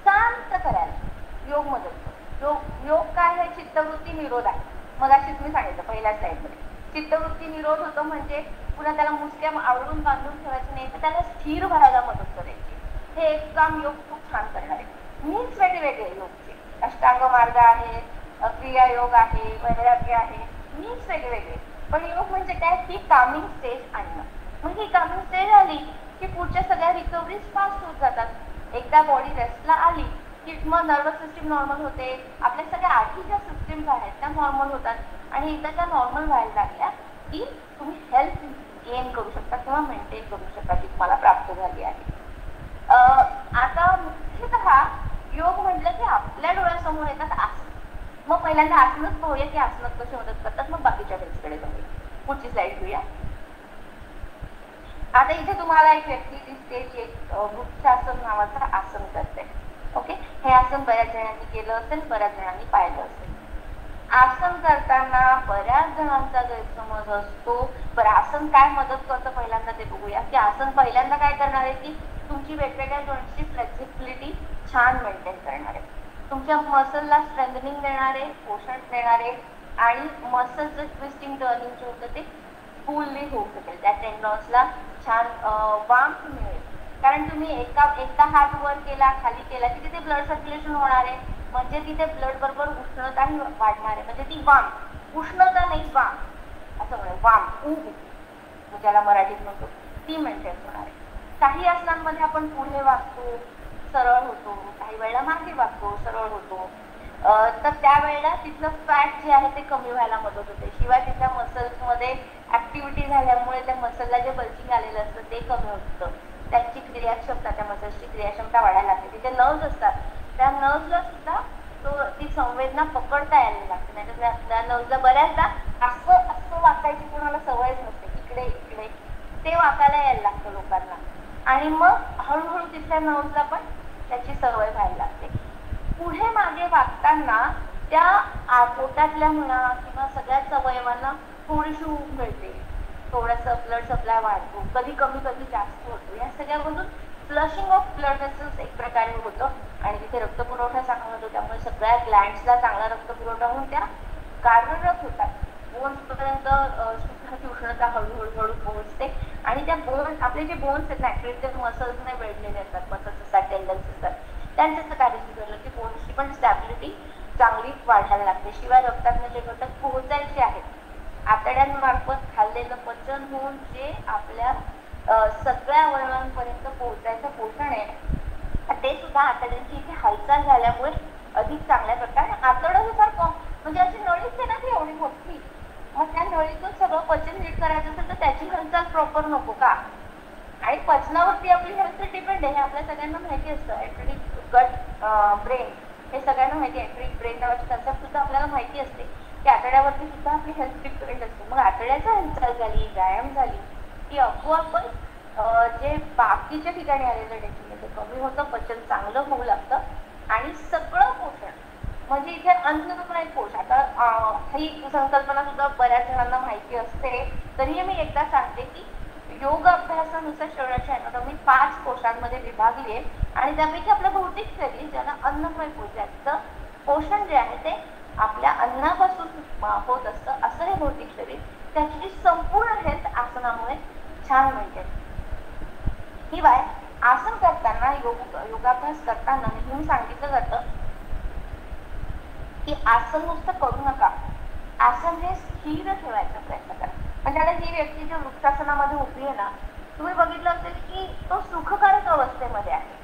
शांत करायला योग मदत करतो. योग काय आहे, चित्तवृत्ती निरोध आहे. मगाशीच मी सांगितलं पहिल्या स्लाइडमध्ये, चित्तवृत्ती निरोध होतो म्हणजे पुन्हा त्याला मुसक्या आवडून बांधून ठेवायचं नाही, तर त्याला स्थिर व्हायला मदत करायची. हे एक काम योग खूप छान करणार आहे. मीन्स वेगवेगळे योगचे अष्टांग मार्ग आहे, क्रिया योग आहे, वैराग्य आहे, मीन्स वेगवेगळे. पण योग म्हणजे काय की कामिंग स्टेज आणणं. म्हणजे ही कामिंग स्टेज आली की पुढच्या सगळ्या रिकव्हरीज फास्ट होत जातात. एकदा बॉडी रेस्टला आली की मग नर्वस सिस्टीम नॉर्मल होते, आपल्या सगळ्या आधीच्या सिस्टीम्स आहेत त्या नॉर्मल होतात आणि एकदा त्या नॉर्मल व्हायला लागल्या की तुम्ही हेल्थ गेन करू शकता किंवा मेंटेन करू शकता जी तुम्हाला प्राप्त झाली आहे. आता मुख्यतः योग म्हटलं की आपल्या डोळ्यासमोर येतात आसन. मग पहिल्यांदा आसनच पाहूया की आसनात कशी मदत करतात, मग बाकीच्या टेक्स्टकडे जाऊया. पुढची स्लाइड घेऊया. आता इथे तुम्हाला एक व्यक्ती दिसते जी एक वृक्षासन नावाचं आसन करते. ओके, हे आसन बऱ्याच जणांनी केलं असेल, बऱ्याच जणांनी पाहिलं असेल. आसन करताना बऱ्याच जणांचा गैरसमज असतो. बरं, आसन काय मदत करतं पहिल्यांदा ते बघूया की आसन पहिल्यांदा काय करणार आहे की तुमची वेगवेगळ्या जॉईंटची फ्लेक्झिबिलिटी छान मेंटेन करणार आहे, तुमच्या मसलला स्ट्रेंथनिंग देणारे, पोषण देणारे आणि मसलचं ट्विस्टिंग टर्निंग जे होतं ते फुल्ली होऊ शकेल. त्या टेंडॉन्सला छान वार्मथ मिळेल, कारण तुम्ही एकदा हात वर केला खाली केला की तिथे ब्लड सर्क्युलेशन होणार आहे, म्हणजे तिथे ब्लड बरोबर उष्णताही वाढणार आहे. म्हणजे ती वार्मथ, उष्णता नाही वार्मथ असं म्हणून वार्मथ ज्याला मराठीत म्हणतो ती मेंटेन होणार आहे. काही आसनांमध्ये आपण पुढे वागतो सरळ होतो, काही वेळेला मागे वागतो सरळ होतो, तर त्यावेळेला तिथलं फॅट जे आहे ते कमी व्हायला मदत होते. शिवाय तिथल्या मसल्समध्ये ऍक्टिव्हिटी झाल्यामुळे त्या मसलला जे बल्जिंग आलेलं असतं ते कमी होतं, त्यांची क्रियाक्षमता, त्या मसल्सची क्रियाक्षमता वाढायला लागते. तिथे नर्व्स असतात त्या नर्व्हला सुद्धा ती संवेदना पकडता यायला लागते. नाही त्या नर्व्हला बऱ्याचदा असं असं वाकायची कोणाला सवयच नसते, इकडे इकडे ते वाकायला यायला लागतं लोकांना. आणि मग हळूहळू तिथल्या नर्व्हला पण त्याची सवय व्हायला लागते. पुढे मागे वागताना त्या पोटातल्या म्हणा किंवा सगळ्याच अवयवांना थोडीशी ऊब मिळते, थोडंसं ब्लड सप्लाय वाढतो, कधी कमी कधी जास्त होतो. या सगळ्यामधून फ्लशिंग ऑफ ब्लड वेसल्स एक प्रकारे होतं आणि तिथे रक्तपुरवठा चांगला होतो. त्यामुळे सगळ्या ग्लँड्सला चांगला रक्तपुरवठा होऊन त्या कार्यरत होतात. बोन्स पर्यंत सुद्धा उष्णता हळूहळू पोहोचते आणि त्या बोन्स, आपले जे बोन्स आहेत ऍक्च्युअली ते मसल्सने वेढलेले असतात, मसल्स असतात, टेंडन्स असतात, त्यांचं कार्य सुधारलं की बोन्सची पण स्टॅबिलिटी चांगली वाढायला लागते. शिवाय रक्तातले जे घटक पोहोचायचे आहेत आतड्यांमार्फत खाल्लेलं पचन होऊन जे आपल्या सगळ्या अवयवांपर्यंत पोहोचायचं पोषण आहे ते सुद्धा आतड्यांची इथे हालचाल झाल्यामुळे अधिक चांगल्या प्रकारे. आतडं हे फार म्हणजे अशी नळीच आहे ना ती एवढी मोठी, मग त्या नळीतून सगळं पचन नीट करायचं असेल तर त्याची हालचाल प्रॉपर नको का? आणि पचनावरती आपली हेल्थ डिपेंड आहे हे आपल्या सगळ्यांना माहिती असतं. ऍक्च्युअली गट ब्रेन हे सगळ्यांना माहिती आहे. ऍक्च्युअली ब्रेन नावाची कन्सेप्ट सुद्धा आपल्याला माहिती असते की आतड्यावरती सुद्धा आपली हेल्थ डिपेंड असते. मग आतड्याची हालचाल झाली, व्यायाम झाली की आपोआपच जे बाकीच्या ठिकाणी आलेलं टेन्शन ते कमी होतं, पचन चांगलं होऊ लागतं आणि सगळं पोषण म्हणजे इथे अन्नमय कोश. आता ही संकल्पना सुद्धा बऱ्याच जणांना माहिती असते, तरीही मी एकदा सांगते की योग अभ्यासानुसार शरीराची अॅनाटॉमी 5 कोशांमध्ये विभागली आहे आणि त्यापैकी आपलं भौतिक शरीर ज्याला अन्नमय कोश, ज्याचं पोषण जे आहे ते आपल्या अन्नापासून होत असतं, असं हे भौतिक शरीर, त्याची संपूर्ण हेल्थ आसनामुळे छान मिळते. शिवाय आसन करताना योगाभ्यास करताना नेहमी सांगितलं जातं की आसन नुसतं करू नका, आसन हे स्थिर ठेवायचा प्रयत्न करा. म्हणजे आता ही व्यक्ती जी वृक्षासनामध्ये उभी आहे ना, तुम्ही बघितलं असेल की तो सुखकारक अवस्थेमध्ये आहे.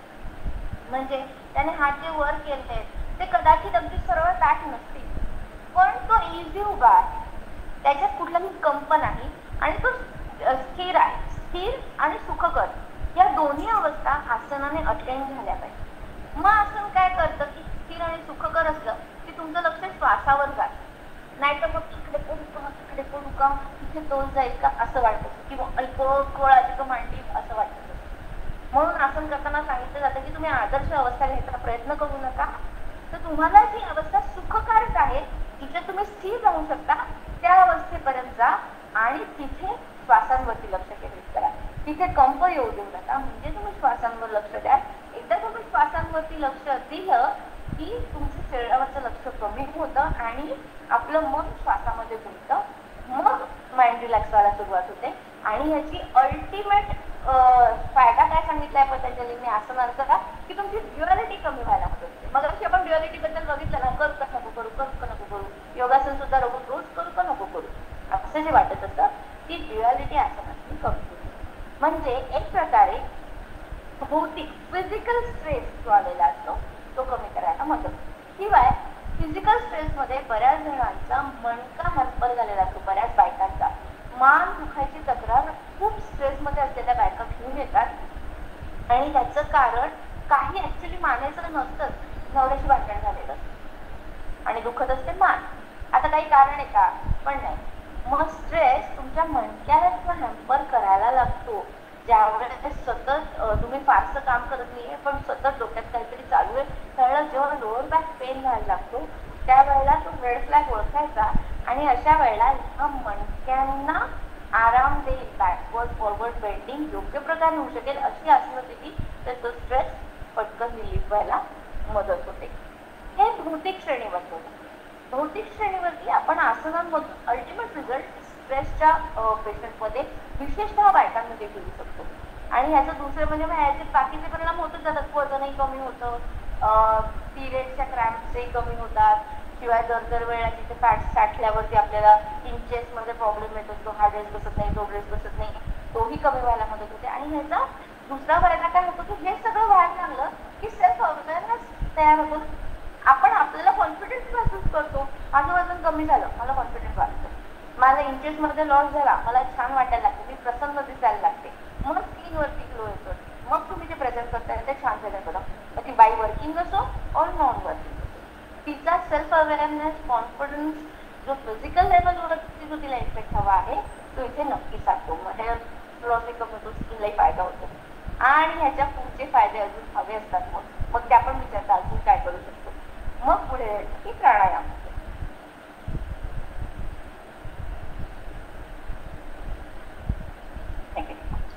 म्हणजे त्याने हात जे वर केले ते कदाचित अगदी सरळ ताठ नसतील, पण तो इझी उभा आहे, त्याच्यात कुठलाही कंप नाही आणि तो स्थिर आहे. स्थिर आणि सुखकर या दोन्ही अवस्था आसनाने अटेंड झाल्या पाहिजे. मग आसन काय करतं की स्थिर आणि सुखकर असलं की तुमचं लक्ष श्वासावर जातं, नाही तर मग इकडे पडू का, तिथे तोल जाईल का असं वाटतं किंवा अधिक मांडी असं वाटतं. म्हणून आसन करताना सांगितलं जातं की तुम्ही आदर्श अवस्था घ्यायचा प्रयत्न करू नका. तर तुम्हाला जी अवस्था सुखकारक आहे जिथे तुम्ही स्थिर राहू शकता त्या अवस्थेपर्यंत जा आणि तिथे श्वासांवरती लक्ष केंद्रित करा. तिथे कंप येऊ देऊ नका, म्हणजे तुम्ही श्वासांवर लक्ष द्या. एकदा तुम्ही श्वासांवरती लक्ष दिलं की तुमच्या शरीरावरचं लक्ष कमी होतं आणि आपलं मन श्वासामध्ये गुंततं. मग माइंड रिलॅक्स व्हायला सुरुवात होते आणि ह्याची अल्टिमेट फायदा काय सांगितलाय पतंजलीने आसनांचा की तुमची ड्युअलिटी कमी व्हायला मदत होते. मग अशी आपण ड्युअलिटी बद्दल बघितलं ना, करू का नको करू, करू का नको करू, योगासन सुद्धा रोज करू का नको करू असं जे वाटत असतं ती ड्युअलिटी आसनाची कमी होते. म्हणजे एक प्रकारे भौतिक फिजिकल स्ट्रेस जो आलेला असतो तो कमी करायला मदत होते. शिवाय फिजिकल स्ट्रेसमध्ये बऱ्याच जणांचा मणका हॅम्पर झालेला असतो. बऱ्याच बायकांचा मान दुखायची तक्रार खूप स्ट्रेसमध्ये असलेल्या बायका घेऊन येतात आणि त्याचं कारण काही ऍक्च्युली मानायचं नसतं, नवऱ्याशी भांडण झालेलं असतं आणि दुखत असते मान. आता काही कारण आहे का? पण नाही. मग स्ट्रेस तुमच्या मणक्याला हॅम्पर करायला लागतो. ज्यावेळेस सतत तुम्ही फारसं काम करत नाहीये पण सतत डोक्यात काहीतरी चालू आहे, त्यावेळेला जेव्हा लोअर बॅक पेन व्हायला लागतो त्यावेळेला तो रेड फ्लॅग ओळखायचा आणि अशा वेळेला ह्या मणक्यांना आराम देईल, बॅकवर्ड फॉरवर्ड बेंडिंग योग्य प्रकारे होऊ शकेल अशी आसनं दिली तर तो स्ट्रेस पटकन रिलीफ व्हायला मदत होते. हे भौतिक श्रेणीवर होतं. भौतिक श्रेणीवरती आपण आसनांमधून अल्टिमेट रिझल्ट स्ट्रेसच्या पेशंटमध्ये विशेषतः बायकांमध्ये घेऊ शकतो. आणि ह्याचं दुसरं म्हणजे ह्याचे बाकीचे परिणाम होतच जातात. वजनही कमी होतं, पिरियडच्या क्रॅम्प्सही कमी होतात. शिवाय दर वेळेला तिथे फॅट साठल्यावरती आपल्याला इंचेसमध्ये प्रॉब्लेम येत असतो, हा ड्रेस बसत नाही, तो ड्रेस बसत नाही, तोही कमी व्हायला मदत होते. आणि ह्याचा दुसरा फायदा काय होतो की हे सगळं व्हायला लागलं की सेल्फ अवेअरनेस तयार होतो. आपण आपल्याला कॉन्फिडन्स महसूस करतो. माझं वजन कमी झालं, मला कॉन्फिडन्स वाटतं, माझा इंचेस मध्ये लॉस झाला, मला छान वाटायला लागते, मी प्रसन्न दिसायला लागते, मग स्किनवरती ग्लो येतो. मग तुम्ही जे प्रेझेंट करताय ते छान प्रेझेंट करा. मग ती बाई वर्किंग असो और नॉन वर्किंग. तिचा सेल्फ अवेअरनेस, कॉन्फिडन्स जो फिजिकल लेवलवरती जो तिला इफेक्ट हवा आहे तो इथे नक्की सांगतो. हेअर लॉस कमी होतो, स्किनलाही फायदा होतो आणि ह्याच्या पुढचे फायदे अजून हवे असतात. मग ते आपण विचारता अजून काय करू शकतो. मग पुढे की प्राणायाम.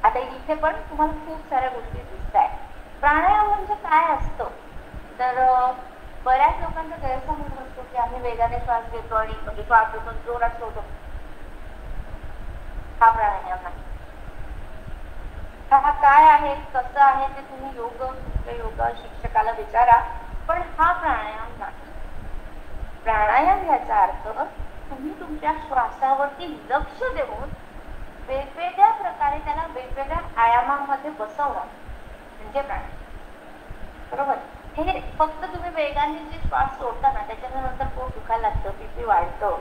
आता इथे पण तुम्हाला खूप साऱ्या गोष्टी दिसत आहेत. प्राणायाम म्हणजे काय असतं तर बऱ्याच लोकांचा गैरसमज असतो की आम्ही वेगाने श्वास घेतो आणि श्वास घेतो जोरात सोडतो. हा प्राणायाम नाही. हा काय आहे कसं आहे ते तुम्ही योग शिक्षकाला विचारा, पण हा प्राणायाम नाही. प्राणायाम याचा अर्थ तुम्ही तुमच्या श्वासावरती लक्ष देऊन वेगवेगळ्या प्रकारे त्याला वेगवेगळ्या आयामामध्ये बसवणं म्हणजे प्राणायाम. बरोबर. हे फक्त तुम्ही वेगाने जे श्वास सोडता ना त्याच्यानंतर पोट दुखायला लागतं, बीपी वाढतं,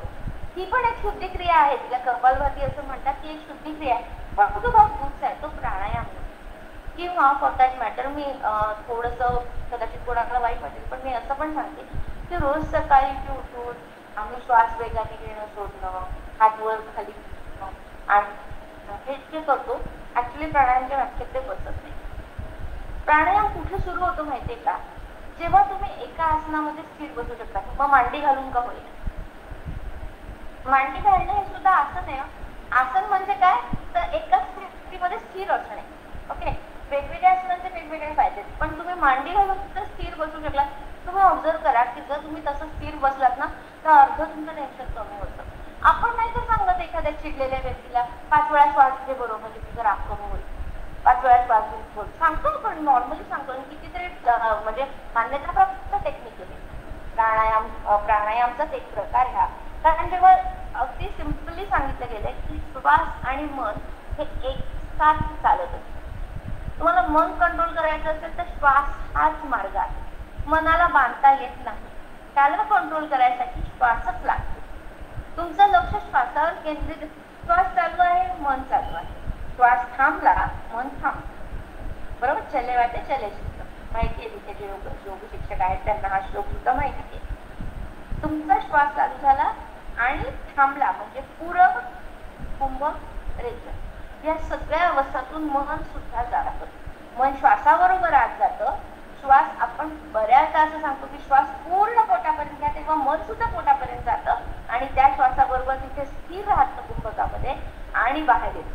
ही पण एक शुद्धी क्रिया आहे. तिला कपालभाती असं म्हणतात की एक शुद्धी क्रिया आहे. पण तो भाग दूध आहे, तो प्राणायाम. किंवा फॉर दॅट मॅटर मी थोडंसं कदाचित कोणाला वाईट वाटेल पण मी असं पण सांगते की रोज सकाळी उठून आम्ही श्वास वेगाने घेणं सोडणं, हात वर खाली आणि हे जे करतो ऍक्च्युली प्राणायामच्या व्याख्येत ते बसत नाही. प्राणायाम कुठे सुरू होतो माहितीये का? जेव्हा तुम्ही एका आसनामध्ये स्थिर बसू शकता. मग मांडी घालून का होईल. मांडी घालणं हे सुद्धा आसन आहे. आसन म्हणजे काय तर एकाच स्थितीमध्ये स्थिर असणे. ओके. वेगवेगळ्या आसनांचे वेगवेगळे फायदे, पण तुम्ही मांडी घालून सुद्धा स्थिर बसू शकलात. तुम्ही ऑब्झर्व करा की जर तुम्ही तसं स्थिर बसलात ना तर अर्ध तुमचं टेन्शन कमी होतं. आपण नाही तर सांगत एखाद्या चिडलेल्या व्यक्तीला 5 वेळा श्वास घे बरोबर म्हणजे तुझं राग कमी होईल, 5 वेळा श्वास घेऊन सांगतो. आपण नॉर्मली सांगतो. कितीतरी म्हणजे मान्यताप्राप्त टेक्निक आहे प्राणायामचाच एक प्रकार ह्या. कारण जेव्हा अगदी सिम्पली सांगितलं गेलंय की श्वास आणि मन हे एक साथ चालत असतं. तुम्हाला मन कंट्रोल करायचं असेल तर श्वास हाच मार्ग आहे. मनाला बांधता येत नाही, त्याला कंट्रोल करायसाठी श्वासच लागतो. तुमचं लक्ष श्वासावर केंद्रित. श्वास चालू आहे, मन चालू आहे. श्वास थांबला, मन थांब. बरोबर. चले वाटे चले शिकतो माहिती आहे. तिथे जे योग शिक्षक आहेत त्यांना हा श्लोक सुद्धा माहिती आहे. तुमचा श्वास चालू झाला आणि थांबला म्हणजे पूरक, कुंभक, रेचन या सगळ्या अवस्थातून मन सुद्धा जातं. मन श्वासाबरोबर आत जातं. श्वास आपण बऱ्याचदा असं सांगतो की श्वास पूर्ण पोटापर्यंत घ्या, तेव्हा मन सुद्धा पोटापर्यंत जातं आणि त्या श्वासाबरोबर तिथे स्थिर राहतं कुंभकामध्ये आणि बाहेर येतो.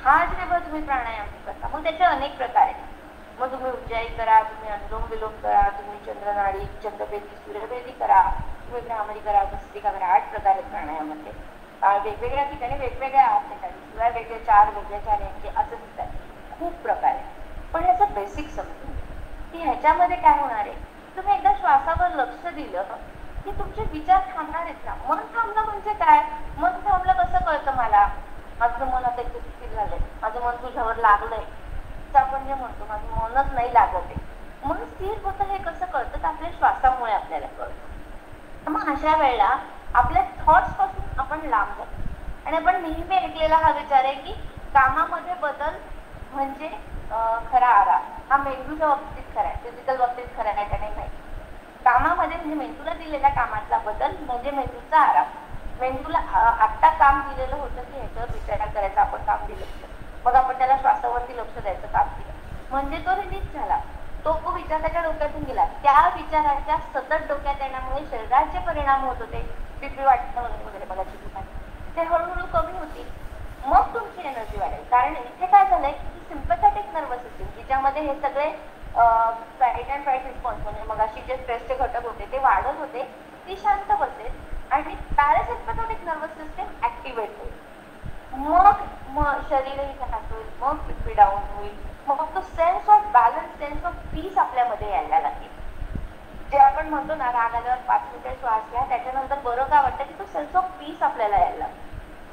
हा जेव्हा तुम्ही प्राणायाम करता मग त्याचे अनेक प्रकार आहेत. मग तुम्ही उज्जाई करा, तुम्ही अनुलोम विलोम करा, तुम्ही चंद्रनाडी, चंद्रभेदी, सूर्यभेदी करा, तुम्ही भ्रामरी करा, भस्त्रिका करा. 8 प्रकार आहेत प्राणायामाचे. वेगवेगळ्या ठिकाणी वेगवेगळ्या आहेत. शिवाय वेगळे 4 यांचे असं दिसतात. खूप प्रकार आहेत. पण ह्याचं बेसिक समजून की ह्याच्यामध्ये काय होणार आहे. तुम्ही एकदा श्वासावर लक्ष दिलं की तुमचे विचार थांबणार आहेत ना. मन थांबलं म्हणजे काय. मन थांबलं कसं कळतं मला. माझं मन आता इथे स्थिर झालंय, माझं मन तुझ्यावर लागलंय. आपण जे म्हणतो माझं मनच नाही लागत आहे. मन स्थिर होतं हे कसं कळतं तर आपल्या श्वासामुळे आपल्याला कळतं. मग अशा वेळेला आपल्या थॉट्स पासून आपण लांब जातो. आणि आपण नेहमी ऐकलेला हा विचार आहे की कामामध्ये बदल म्हणजे खरा आराम. हा मेंदूच्या बाबतीत खरा आहे, फिजिकल बाबतीत खरा आहे का नाही माहिती. कामामध्ये म्हणजे मेंदूला दिलेल्या कामातला बदल म्हणजे मेंदूचा आराम. मेंदूला आत्ता काम दिलेलं होतं की ह्याच्यावर विचार करायचं आपण काम दिलं होतं, मग आपण त्याला श्वासावरती लक्ष द्यायचं काम दिलं म्हणजे तो रिलीज झाला. तो विचार त्याच्या डोक्यातून गेला. त्या विचाराच्या सतत डोक्यात येण्यामुळे शरीराचे परिणाम होत होते. बीपी वाटणं वगैरे मला ते हळूहळू कमी होतील. मग तुमची एनर्जी वाढेल. कारण इथे काय झालंय की सिम्पॅथेटिक नर्वस सिस्टीम जिच्यामध्ये हे सगळे फाईट अँड फ्लाईट रिस्पॉन्स म्हणजे मग अशी जे स्ट्रेसचे घटक होते ते वाढत होते, ती शांत बसेल आणि पॅरासिम्पॅथेटिक नर्वस सिस्टीम ऍक्टिव्हेट होईल. मग शरीरही शांत होईल, मग बीपी डाऊन होईल, मग तो sense of balance, sense of peace आपल्यामध्ये यायला लागेल. जे आपण म्हणतो ना राग आल्यावर 5 मिनिटं श्वास घ्या, त्याच्यानंतर बरं काय वाटतं की तो सेन्स ऑफ पीस आपल्याला यायला लागेल.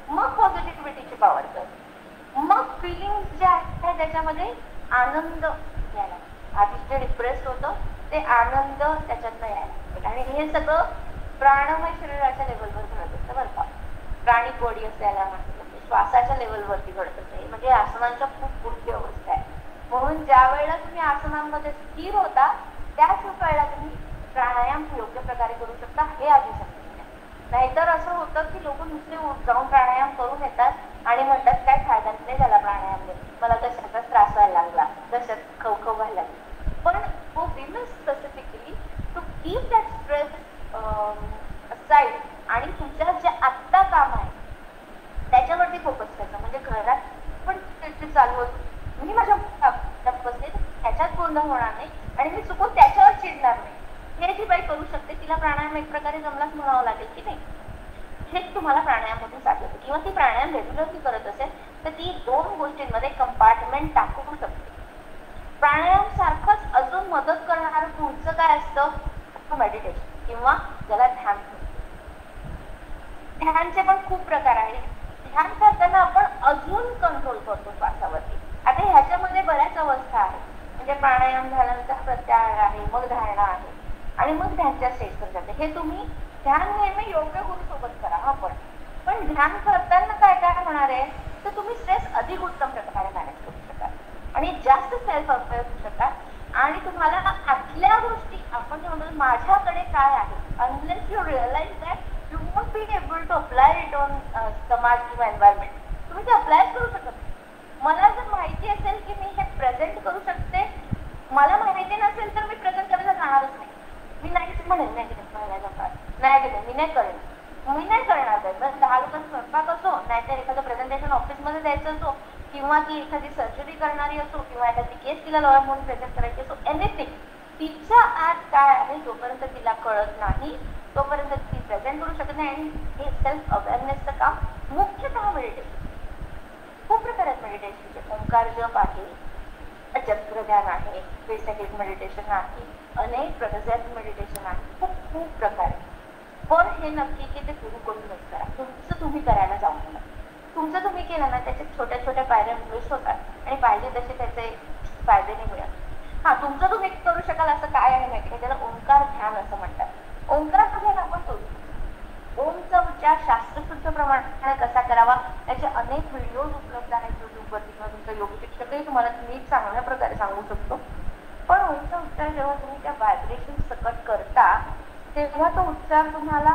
मग पॉझिटिव्हिटीची पॉवर करतो. मग फिलिंग जे आहे त्याच्यामध्ये आनंद यायला, आधी जे डिप्रेस्ड होतं ते आनंद त्याच्यातनं यायला. आणि हे सगळं प्राणमय शरीराच्या लेवलवर घडत असतं बरं का. प्राणिक बॉडी असल्याला म्हणजे श्वासाच्या लेवलवरती घडत असते. म्हणजे आसनांच्या खूप पुढची अवस्था आहे. म्हणून ज्या वेळेला तुम्ही आसनांमध्ये स्थिर होता त्याच वेळेला तुम्ही प्राणायाम योग्य प्रकारे करू शकता हे आधी समजून घ्या. नाहीतर असं होतं की लोक नुसते जाऊन प्राणायाम करून येतात आणि म्हणतात काय फायदा नाही झाला प्राणायामने, मला कशाचा त्रास व्हायला लागला, कशात खवखव व्हायला लागली. पण for women specifically to keep that stress aside आणि तुमच्या जे आत्ता काम आहे त्याच्यावरती फोकस करायचा. म्हणजे घरात पण चिडचिड चालू होती, मी माझ्या बसले त्याच्यात गोंधळ होणार नाही आणि मी चुकून त्याच्यावर चिडणार नाही. हे जी बाई करू शकते तिला प्राणायाम एक प्रकारे जमलाच म्हणावं लागेल की नाही. हेच तुम्हाला प्राणायाममधून साधलं किंवा ती प्राणायाम रेग्युलरली करत असेल तर ती 2 गोष्टींमध्ये कंपार्टमेंट टाकू शकते. प्राणायाम सारखंच अजून मदत करणारं पुढचं काय असतं, मेडिटेशन किंवा ज्याला ध्यान. ध्यानचे पण खूप प्रकार आहेत. ध्यान करताना आपण अजून कंट्रोल करतो श्वासावरती. आता ह्याच्यामध्ये बऱ्याच अवस्था आहेत. म्हणजे प्राणायाम झाल्यानंतर प्रत्याहार आहे, मग धारणा आहे आणि मग ध्यानच्या स्टेजवर जाते. हे तुम्ही ध्यान नेहमी योग्य गुरु सोबत करा. हा पण ध्यान करताना काय काय होणार आहे तर तुम्ही स्ट्रेस अधिक उत्तम प्रकारे मॅनेज करू शकाल आणि जास्त सेल्फ अवेअर होऊ शकाल आणि तुम्हाला आतल्या गोष्टी आपण म्हणतो माझ्याकडे काय आहे, unless you realize that you won't be able to apply it on समाज किंवा एन्व्हायरमेंट. तुम्ही ते अप्लाय करू शकत नाही. मला जर माहिती असेल की मी हे प्रेझेंट करू शकते, मला माहिती नसेल तर मी प्रेझेंट करायला जाणारच नाही. मी नाहीच म्हणेन नाही केलं मी नाही करेन, मी नाही करणार. तर 10 लोकांचा स्वयंपाक असो, नाहीतर एखादं प्रेझेंटेशन ऑफिसमध्ये द्यायचं असो किंवा ती एखादी सर्जरी करणारी असो किंवा एखादी केस तिला लॉयर म्हणून प्रेझेंट करायची असो, एनिथिंग तिच्या आत काय आहे जोपर्यंत तिला कळत नाही तोपर्यंत ती प्रेझेंट करू शकत नाही. आणि हे सेल्फ अवेअरनेसचं काम मुख्यतः मेडिटेशन. खूप प्रकार आहेत मेडिटेशनचे. ओंकार जप आहे, चक्र ध्यान आहे, बेसिक मेडिटेशन आहे, अनेक प्रकारचे मेडिटेशन आहे, खूप प्रकार आहेत. पण हे नक्की की ते सुरू करूनच करा. तुमचं तुम्ही करायला जाऊ नका. तुमचं तुम्ही केलं ना त्याच्यात छोट्या छोट्या पायऱ्या मिळत होतात आणि पाहिजे तसे त्याचे फायदे नाही मिळत. हा तुमचं तुम्ही करू शकाल असं काय आहे माहिती का, त्याला ओंकार ध्यान असं म्हणतात. ओंकार ध्यान आपण करू शकतो. ओमचा उच्चार शास्त्रशुद्ध प्रमाणे कसा करावा त्याचे अनेक व्हिडिओज उपलब्ध आहेत युट्यूबवरती किंवा तुमचा योग शिक्षकही तुम्हाला नीट चांगल्या प्रकारे सांगू शकतो. पण ओमचा उच्चार जेव्हा तुम्ही त्या व्हायब्रेशन सकट करता तेव्हा तो उच्चार तुम्हाला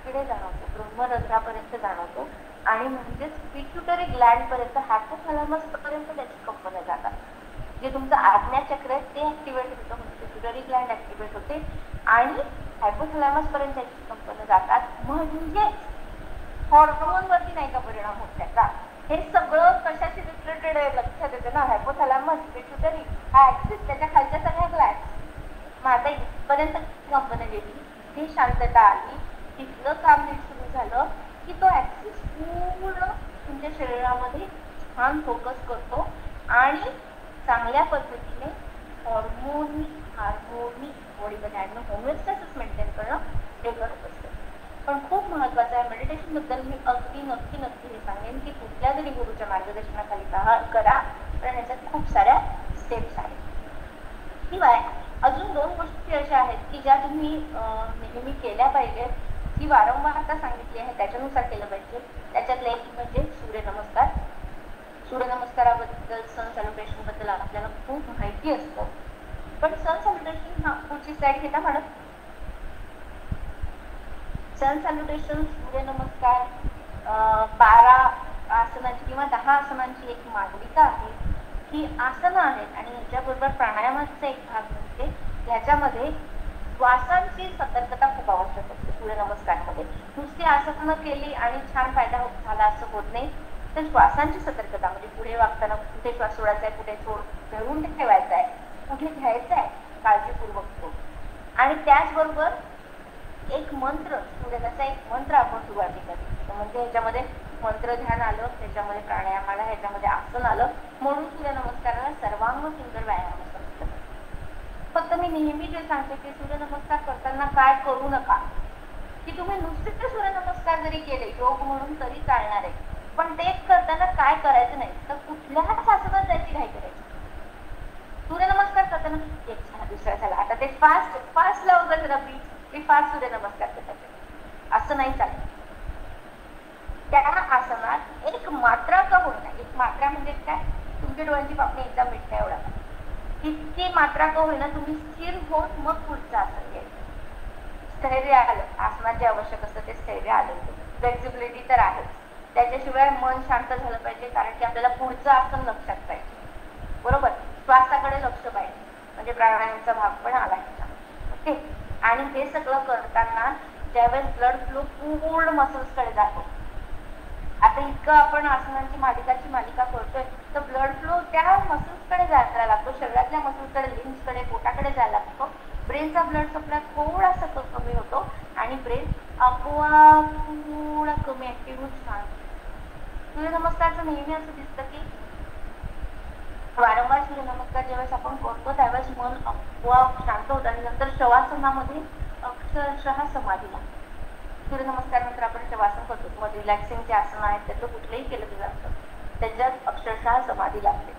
इकडे जाणवतो, ब्रह्मरंध्रापर्यंत जाणवतो आणि म्हणजेच पिट्युटरी ग्लँड पर्यंत, हायपोथॅलॅमस पर्यंत त्याची कंपन्या जातात. जे तुमचं आज्ञाचक्र आहे ते ऍक्टिव्हेट होतं, म्हणजे पिट्युटरी ग्लँड ऍक्टिव्हेट होते आणि हायपोथॅलॅमस पर्यंत त्याची कंपन्या जातात. म्हणजे हॉर्मोन वरती नाही का परिणाम होत त्याचा. हे सगळं कशाशी रिलेटेड आहे लक्षात येते ना. हायपोथॅलॅमस, पिट्युटरी हा ऍक्सिस, त्याच्या खालच्या सगळ्या ग्लँड. माझा इथपर्यंत कंपन्या गेली, ती शांतता आली, तिथलं काम नीट सुरू झालं की तो ऍक्सिस पूर्ण तुमच्या शरीरामध्ये छान फोकस करतो आणि चांगल्या पद्धतीने हार्मोनी बॉडीमध्ये आणणं, होमिओस्टॅसिस मेंटेन करणं हे करत असतं. पण खूप महत्वाचं आहे मेडिटेशन बद्दल मी अगदी नक्की हे सांगेन की कुठल्या तरी गुरुच्या मार्गदर्शनाखाली करा, कारण याच्यात खूप साऱ्या स्टेप्स आहेत. शिवाय अजून 2 गोष्टी अशा आहेत की ज्या तुम्ही नेहमी केल्या पाहिजेत, जी वारंवार सांगितली आहे त्याच्यानुसार केलं पाहिजे. त्याच्यातलं एक म्हणजे सूर्यनमस्कार. सूर्यनमस्काराबद्दल, सन सेलिब्रेशन बद्दल आपल्याला खूप माहिती असतं, पण सन सेलिब्रेशन पुढची स्लाइड घेता मॅडम. सन सेलिब्रेशन, सूर्यनमस्कार 12 आसनांची किंवा 10 आसनांची एक मालिका आहे. ही आसनं आहेत आणि याच्याबरोबर प्राणायामाचा एक भाग म्हणजे ह्याच्यामध्ये श्वासांची सतर्कता खूप आवश्यक असते. सूर्यनमस्कारमध्ये नुसती आसनं केली आणि छान फायदा झाला असं होत नाही, तर श्वासांची सतर्कता म्हणजे पुढे वागताना कुठे श्वास सोडायचा आहे, कुठे धरून ठेवायचा आहे, कुठे घ्यायचा आहे, काळजीपूर्वक तो. आणि त्याचबरोबर एक मंत्र, सूर्याचा एक मंत्र आपण सुरुवातीला घेतो. म्हणजे ह्याच्यामध्ये मंत्र ध्यान आलं, त्याच्यामध्ये प्राणायाम आला, ह्याच्यामध्ये आसन आलं, म्हणून सूर्यनमस्काराला सर्वांग सुंदर व्यायाम असतो. फक्त मी नेहमी जे सांगते की सूर्यनमस्कार करताना काय करू नका की तुम्ही नुसते सूर्यनमस्कार जरी केले योग म्हणून तरी चालणार आहे, पण ते करताना काय करायचं नाही तर कुठल्याच आसनात त्याची घाई करायची. सूर्यनमस्कार करताना एक झाला, दुसरा झाला, आता ते फास्ट लावून जरा मी फास्ट सूर्यनमस्कार करतात असं नाही चालत. त्या आसनात एक मात्रा का होईना, एक मात्रा म्हणजे काय, तुमच्या डोळ्यांची पापणी एकदम मिठ्या एवढा, इतकी मात्रा का होईना तुम्ही स्थिर होऊन मग पुढचं आसन घ्यायचं. स्थैर्य आलं, आसनात जे आवश्यक असतं ते स्थैर्य आलं, फ्लेक्झिबिलिटी तर आहेच. त्याच्याशिवाय मन शांत झालं पाहिजे, कारण की आपल्याला पुढचं आसन लक्षात पाहिजे, बरोबर. श्वासाकडे लक्ष पाहिजे, म्हणजे प्राणायामचा भाग पण आला ओके. आणि हे सगळं करताना ज्यावेळेस ब्लड फ्लो पूर्ण मसल्सकडे जातो, आता इतकं आपण आसनांची मालिका करतोय, तर ब्लड फ्लो त्या मसल्सकडे जायला लागतो, शरीरातल्या मसल्सकडे, लिम्सकडे, पोटाकडे जायला लागतो. ब्रेनचा ब्लड सप्लाय थोडासा कमी होतो आणि ब्रेन आपोआप थोडा कमी ऍक्टिव्ह होत राहतो. सूर्यनमस्कारचं नेहमी असं दिसतं की वारंवार सूर्यनमस्कार ज्यावेळेस आपण करतो त्यावेळेस मन आपोआप शांत होतं आणि नंतर शवासनामध्ये अक्षरशः समाधी लागते. सूर्यनमस्कार नंतर आपण शवासन करतो, मग रिलॅक्सिंगचे आसन आहेत त्याचं कुठलंही केलं गेलं असतं, त्याच्यात अक्षरशः समाधी लागते.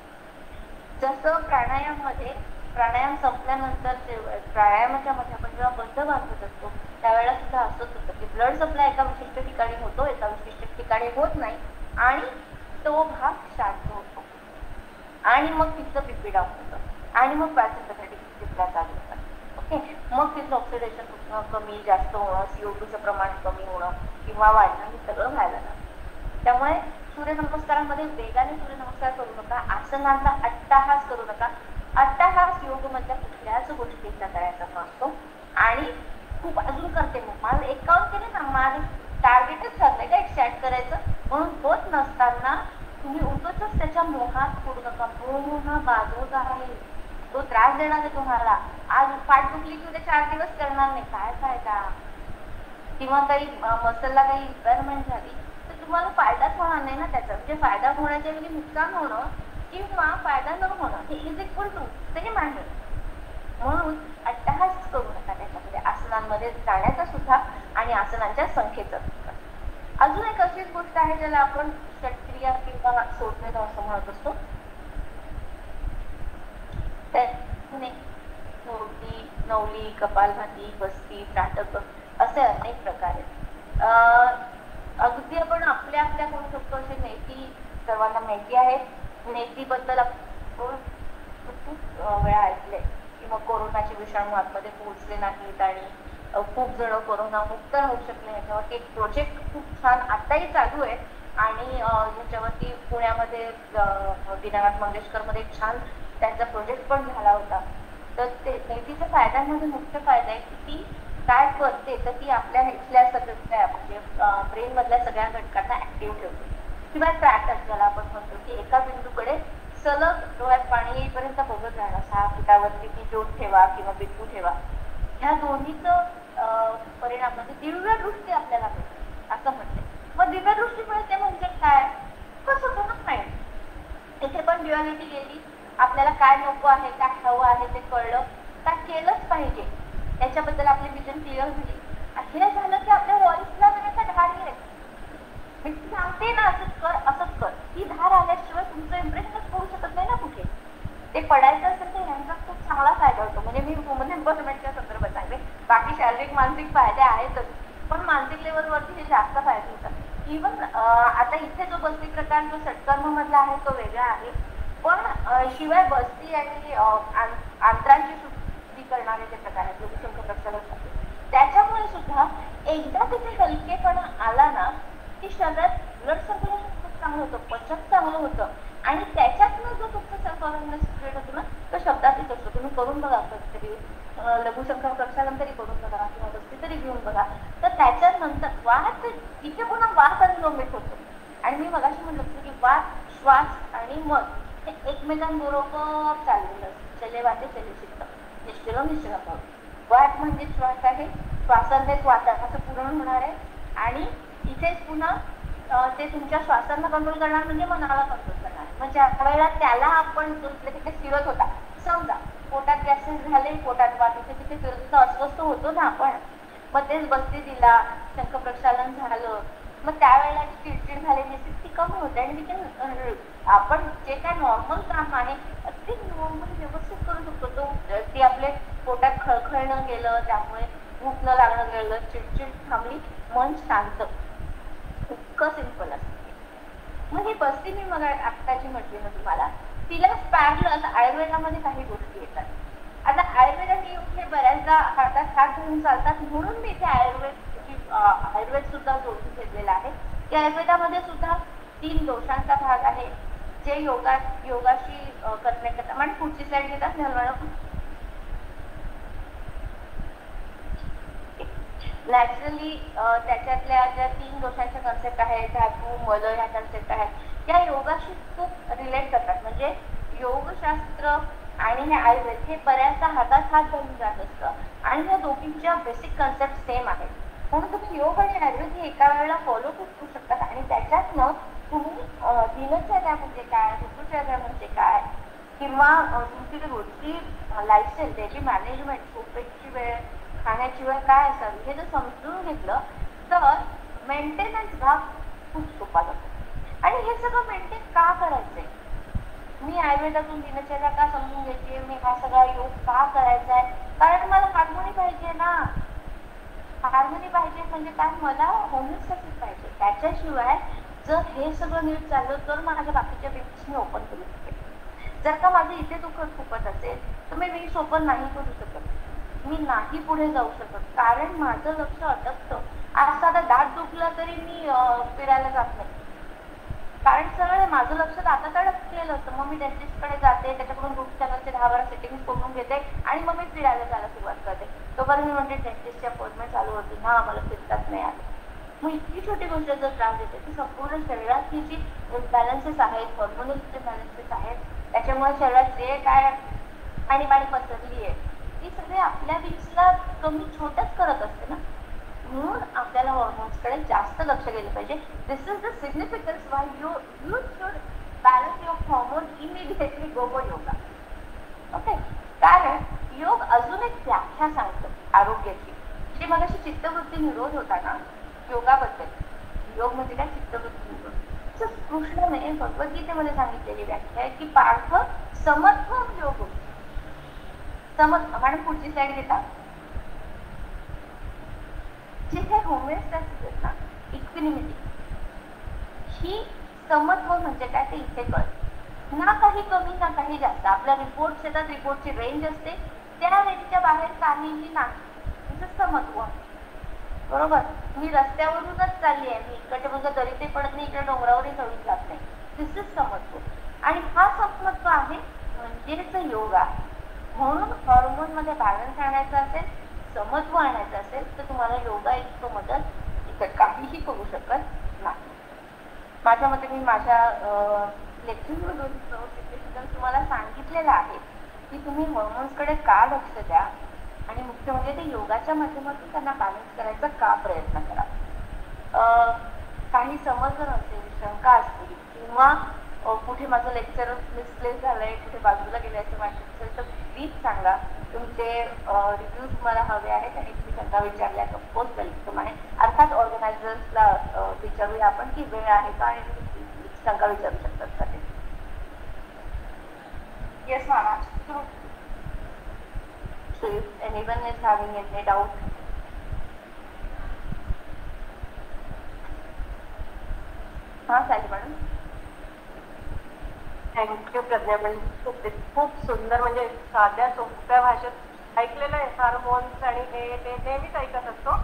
जसं प्राणायाम संपल्यानंतर प्राणायामाच्या मध्ये आपण जेव्हा बंद बांधत असतो त्यावेळेला सुद्धा असंच होतं की ब्लड सप्लाय एका विशिष्ट ठिकाणी होतो, एका विशिष्ट ठिकाणी होत नाही आणि तो भाग शांत होतो आणि मग तिथलं बीपी डाऊन होतं आणि मग पॅरासिम्पॅथेटिक सिस्टमला चालू होतात. ओके, मग तिथलं ऑक्सिडेशन कमी जास्त होणं, CO2चं प्रमाण कमी होणं किंवा वाढणं हे सगळं व्हायला लागतं. त्यामुळे सूर्यनमस्कारामध्ये वेगाने सूर्यनमस्कार करू नका, आसनांचा अट्टाहास करू नका. अट्टाहास योग मधल्या कुठल्याच गोष्टीचा करायचा नसतो आणि खूप अजून करते मग मला 51 केले ना, माझं टार्गेटच ठरलंय का 108 करायचं, म्हणून होत नसताना तुम्ही उगाचच त्याच्या मोहात पडू नका. मोह हा बाजूचा आहे, तो त्रास देणार आहे तुम्हाला. आज पाठ दुखली की उद्या 4 दिवस करणार नाही, काय फायदा. किंवा काही मसलला काही इम्पेअरमेंट झाली तर तुम्हाला फायदाच होणार नाही ना त्याचा, म्हणजे फायदा होण्याच्या वेळी नुकसान होणं किंवा फायदा न होणं हे इज इक्वल टू सेम आहे. म्हणून अट्टहास करू नका त्याच्यामध्ये, आसनांमध्ये जाण्याचा सुद्धा आणि आसनांच्या संख्येचा सुद्धा. अजून एक अशीच गोष्ट आहे ज्याला आपण षटक्रिया किंवा सोडणे असं म्हणत असतो. नवली, कपालभाती, बस्ती, त्राटक असे अनेक प्रकार आहेत. अगदी आपण आपल्या करू शकतो असे नेती सर्वांना माहिती आहे. नेतीबद्दल आपण खूप वेळा ऐकले किंवा कोरोनाचे विषाणू आतमध्ये पोहोचले नाहीत आणि खूप जण कोरोना मुक्त होऊ शकले. ह्याच्यावरती एक प्रोजेक्ट खूप छान आताही चालू आहे आणि ह्याच्यावरती पुण्यामध्ये दीनानाथ मंगेशकर मध्ये एक छान त्यांचा प्रोजेक्ट पण झाला होता. तर ते नेतीच्या फायद्यांमध्ये मुख्य फायदा आहे की ती काय करते तर ती आपल्या इथल्या सगळ्या म्हणजे ब्रेन मधल्या सगळ्या घटकांना ऍक्टिव्ह ठेवते. किंवा ट्रॅकर्स ज्याला आपण म्हणतो की एका बिंदूकडे सलग डोळ्यात पाणी येईपर्यंत बघत राहणं, 6 फुटावरती ती ज्योत ठेवा किंवा बिंदू ठेवा, ह्या दोन्हीचं परिणाम म्हणजे दिव्य दृष्टी आपल्याला मिळते असं म्हणते. मग दिव्य दृष्टी मिळते म्हणजे काय, कसं होत नाही. इथे पण ड्युअलिटी गेली, आपल्याला काय नको आहे, काय हवं आहे ते कळलं, काय केलंच पाहिजे, त्याच्याबद्दल आपली विजन क्लिअर झाली. हे झालं की आपल्या व्हॉइसला म्हणजे धार येईल. मी सांगते ना असंच कर, ही धार आल्याशिवाय तुमचं इम्प्रेशनच करू शकत नाही ना कुठे. ते पडायचं असेल तर यांचा खूप चांगला फायदा होतो. म्हणजे मी वुमन एम्पॉवरमेंटच्या संदर्भात सांगते, बाकी शारीरिक मानसिक फायदे आहेतच, पण मानसिक लेवलवरती हे जास्त फायदे होतात. इव्हन आता इथे जो बस्ती प्रकार जो षटकर्म मधला आहे तो वेगळा आहे, पण शिवाय बस्ती आणि आंतरांची शुद्धी करणारे जे प्रकार आहेत लघुशंख प्रक्षालन, त्याच्यामुळे सुद्धा एकदा तिथे हलकेपणा आला ना की शरीरात ब्लड सर्क्युलेशन खूप चांगलं होतं, पचन चांगलं होतं आणि त्याच्यातनं जो तुमचा सेल्फ अवेअरनेस क्रिएट होतो ना तो शब्दातीत असतो. तुम्ही करून बघा कधीतरी, लघुशंख प्रक्षालन तरी करून बघा किंवा बस्ती तरी घेऊन बघा, तर त्याच्यानंतर वात इथे पुन्हा वात आणि लोमित होतो. आणि मी मगाशी म्हणलं की वात, श्वास आणि मन हे एकमेकांबरोबर चाललेलं असतं. चले वाटे चले चित्त, निश्चल निश्चल भाव. वात म्हणजे श्वास आहे, श्वासांनेच वाताचं पूर्ण होणार आहे आणि इथेच पुन्हा ते तुमच्या श्वासांना कंट्रोल करणार म्हणजे मनाला कंट्रोल करणार. म्हणजे वेळेला त्याला आपण तिथे फिरत होता, समजा पोटात गॅसेस झाले, पोटात वाट इथे तिथे फिरत होतं, अस्वस्थ होतो ना आपण, मग तेच बस्ती दिला, शंख प्रक्षालन झालं, मग त्यावेळेला चिडचिड झालेली असते ती कमी होते आणि आपण जे काय नॉर्मल काम आहे अगदी नॉर्मल व्यवस्थित करू शकतो. तो ती आपले पोटात खळखळणं गेलं, त्यामुळे भूक न लागणं गेलं, चिडचिड थांबली, मन शांत, इतकं सिंपल असतं. मग ही बस्ती मी मग आत्ताची म्हटली ना तुम्हाला, तिला पॅरलल आयुर्वेदामध्ये काही गोष्टी येतात. आता आयुर्वेद आणि योग हे बऱ्याचदा हातात हात धरून चालतात, म्हणून मी इथे आयुर्वेद सुद्धा जोडून घेतलेला आहे की आयुर्वेदामध्ये सुद्धा 3 दोषांचा भाग आहे जे योगाशी कनेक्ट करतात. आणि पुढची स्लाइड घेतात मॅडम. नॅचरली त्याच्यातल्या ज्या 3 दोषांच्या कन्सेप्ट आहेत, धातू मल ह्या कन्सेप्ट आहेत, त्या योगाशी खूप रिलेट करतात. म्हणजे योगशास्त्र आणि हे आयुर्वेद हे बऱ्याचदा हातात हात धरून जात असतं आणि या दोघींच्या बेसिक कन्सेप्ट सेम आहेत. म्हणून तुम्ही योग आणि आयुर्वेद हे एका वेळेला फॉलो करू शकतात आणि त्याच्यातनं तुम्ही दिनचर्या म्हणजे काय, ऋतुचर्या म्हणजे काय, किंवा तुमची रोजची लाईफस्टाईल, त्याची मॅनेजमेंट, झोपेची वेळ, खाण्याची वेळ काय असावी हे जर समजून घेतलं तर मेंटेनन्स भाग खूप सोपा जातो. आणि हे सगळं मेंटेन का करायचंय, मी आयुर्वेदातून दिनचर्या का समजून घेते, मी हा सगळा योग का करायचा आहे, कारण मला हार्मोनी पाहिजे ना. हार्मोनी पाहिजे म्हणजे काय, मला होमिओपॅथी पाहिजे. त्याच्याशिवाय जर हे सगळं नीट चाललं तर माझ्या बाकीच्या विंग्स मी ओपन करू शकेल. जर का माझं इथे दुखत असेल तर मी विंग्स ओपन नाही करू शकत, मी नाही पुढे जाऊ शकत, कारण माझं लक्ष अटकतं. आज साधा दात दुखलं तरी मी फिरायला जात नाही, कारण सरळ माझं लक्ष दातात अडकलेलं असतं. मग मी डेंटिस्टकडे जाते, त्याच्याकडून रूट कॅनलचे 10-12 सेटिंग्स करून घेते आणि मग मी फिरायला जायला सुरुवात करते. तोपर्यंत मी म्हणते डेंटिस्टची अपॉइंटमेंट चालू होती ना, मला फिरताच नाही आलं. मग इतकी छोटी गोष्ट जर त्रास देते की संपूर्ण शरीरात ही जी इम्बॅलन्सेस आहेत, हॉर्मोनल इम्बॅलन्सेस आहेत, त्याच्यामुळे शरीरात जे काय आणीबाणी पसरली आहे ती सगळे आपल्या विक्सला कमी छोटच करत असते ना. म्हणून आपल्याला हॉर्मोन्सकडे जास्त लक्ष गेलं पाहिजे. This is the significance why you should balance your hormone immediately go for yoga. Okay, कारण योग अजून एक व्याख्या सांगतो आरोग्याची. जी मगाशी चित्तवृत्ती निरोध होता ना योगाबद्दल, योग म्हणजे काय, चित्तवृत्ती निरोध. कृष्णाने भगवद्गीतेमध्ये सांगितलेली व्याख्या आहे की पार्थ समत्व योग. समत्व मॅडम पुढची स्लाइड घेता. जिथे होमिओपॅथी ना, इक्विनिमिटी, ही समत्व म्हणजे काय ते इथे कळत. ना काही कमी ना काही जास्त. आपल्या रिपोर्ट्स येतात, रिपोर्टची रेंज असते, त्या रेंजच्या बाहेर काहीही नाही, समत्व. बरोबर, मी रस्त्यावरूनच चालली आहे, मी इकडच्या बाजूला दरीतही पडत नाही, इकडे डोंगरावरही चढून जात नाही. दिस इज समत्व. आणि हा समत्व आहे म्हणजेच योग आहे. म्हणून हॉर्मोन मध्ये बॅलन्स आणायचा असेल, समत्व आणायचं असेल तर तुम्हाला योगा इतकं मदत इतर काहीही करू शकत नाही. माझ्या मते मी माझ्या लेक्चरमधून तुम्हाला सांगितलेलं आहे की तुम्ही हॉर्मोन्सकडे का लक्ष द्या आणि मुख्य म्हणजे ते योगाच्या माध्यमातून त्यांना बॅलन्स करायचा का प्रयत्न करा. काही समजलं नसेल, शंका असतील किंवा कुठे माझं लेक्चर मिसप्लेस झालंय, कुठे बाजूला गेले असं वाटत असेल तर प्लीज सांगा. तुमचे रिव्ह्यूज मला हवे आहेत आणि तुम्ही शंका विचारल्या तर पोस्ट वेलकम आहे. अर्थात ऑर्गनायझर्सला विचारूया आपण की वेळ आहे का आणि शंका विचारू शकतात का ते. Yes ma'am. So if anyone is having any doubt, हाँ साली मॅडम. Thank you Pragya madam. खूप सुंदर, म्हणजे साध्या सोप्या भाषेत ऐकलेलं आहे. हार्मोन्स आणि हे ते नेहमीच ऐकत असतो,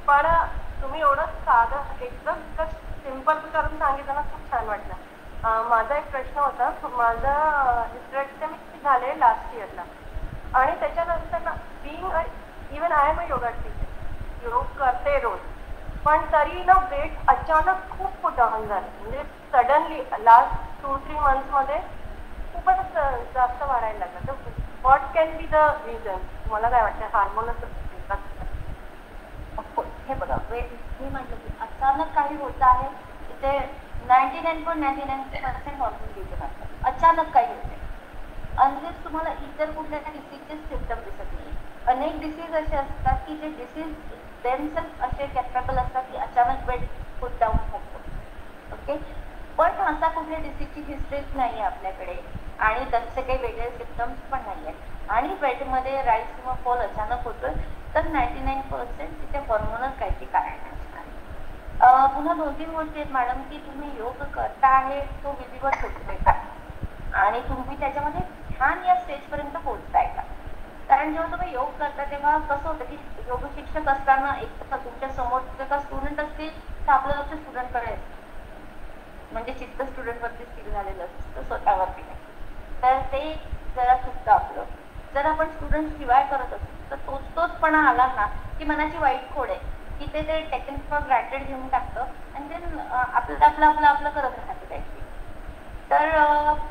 पण तुम्ही एवढं साधं एकदम सिम्पल करून सांगितलं ना, खूप छान वाटलं. माझा एक प्रश्न होता. माझं हिस्टेरेक्टमी झाले लास्ट इयरला आणि त्याच्यानंतर ना being even I am a yoga teacher, योग करते रोज, पण तरी ना वेट अचानक खूप डाऊन झालं. म्हणजे सडनली लास्ट 2-3 मंथ्समध्ये खूपच जास्त वाढायला लागलं. तर what can be the reason? तुम्हाला काय वाटतं? हार्मोनच हे बघा, वेट मी म्हटलं की अचानक काही होत आहे तिथे 99.99% हॉर्मोन डिझीज असतात. अचानक काही होते अनलेस तुम्हाला इतर कुठल्या डिसीजचे सिम्पटम दिसत नाही. अनेक डिसीज असे असतात की जे डिसीज देमसेल्फ असे कॅपेबल असतात की अचानक वेट पुट डाऊन होतो. ओके, पण असा कुठल्या डिसीजची हिस्ट्रीच नाही आहे आपल्याकडे आणि तसे काही वेगळे सिम्पटम्स पण नाही आहेत आणि वेटमध्ये राईज किंवा फॉल अचानक होतोय तर 99% तिथे हॉर्मोनच काहीतरी कारण असणार. पुन्हा 2-3 गोष्टी आहेत मॅडम की तुम्ही योग करता आहे तो विधिवत होतोय का आणि तुम्ही त्याच्यामध्ये ध्यान या स्टेजपर्यंत पोहोचताय का. कारण जेव्हा तुम्ही योग करता तेव्हा कसं होतं की योग शिक्षक असताना एक तर तुमच्या समोर जर स्टुडंट असतील तर आपलं लक्ष स्टुडंटकडे म्हणजे चित्त स्टुडंटवरती स्थिर झालेलं असतं स्वतःवरती नाही. तर ते जरा चुकतं आपलं. जर आपण स्टुडंट शिवाय करत असतो तर तोचपणा आला ना की मनाची वाईट खोड आहे की ते टेकन फॉर ग्रँटेड घेऊन टाकतं आणि देन आपलं करत राहतं काहीतरी. तर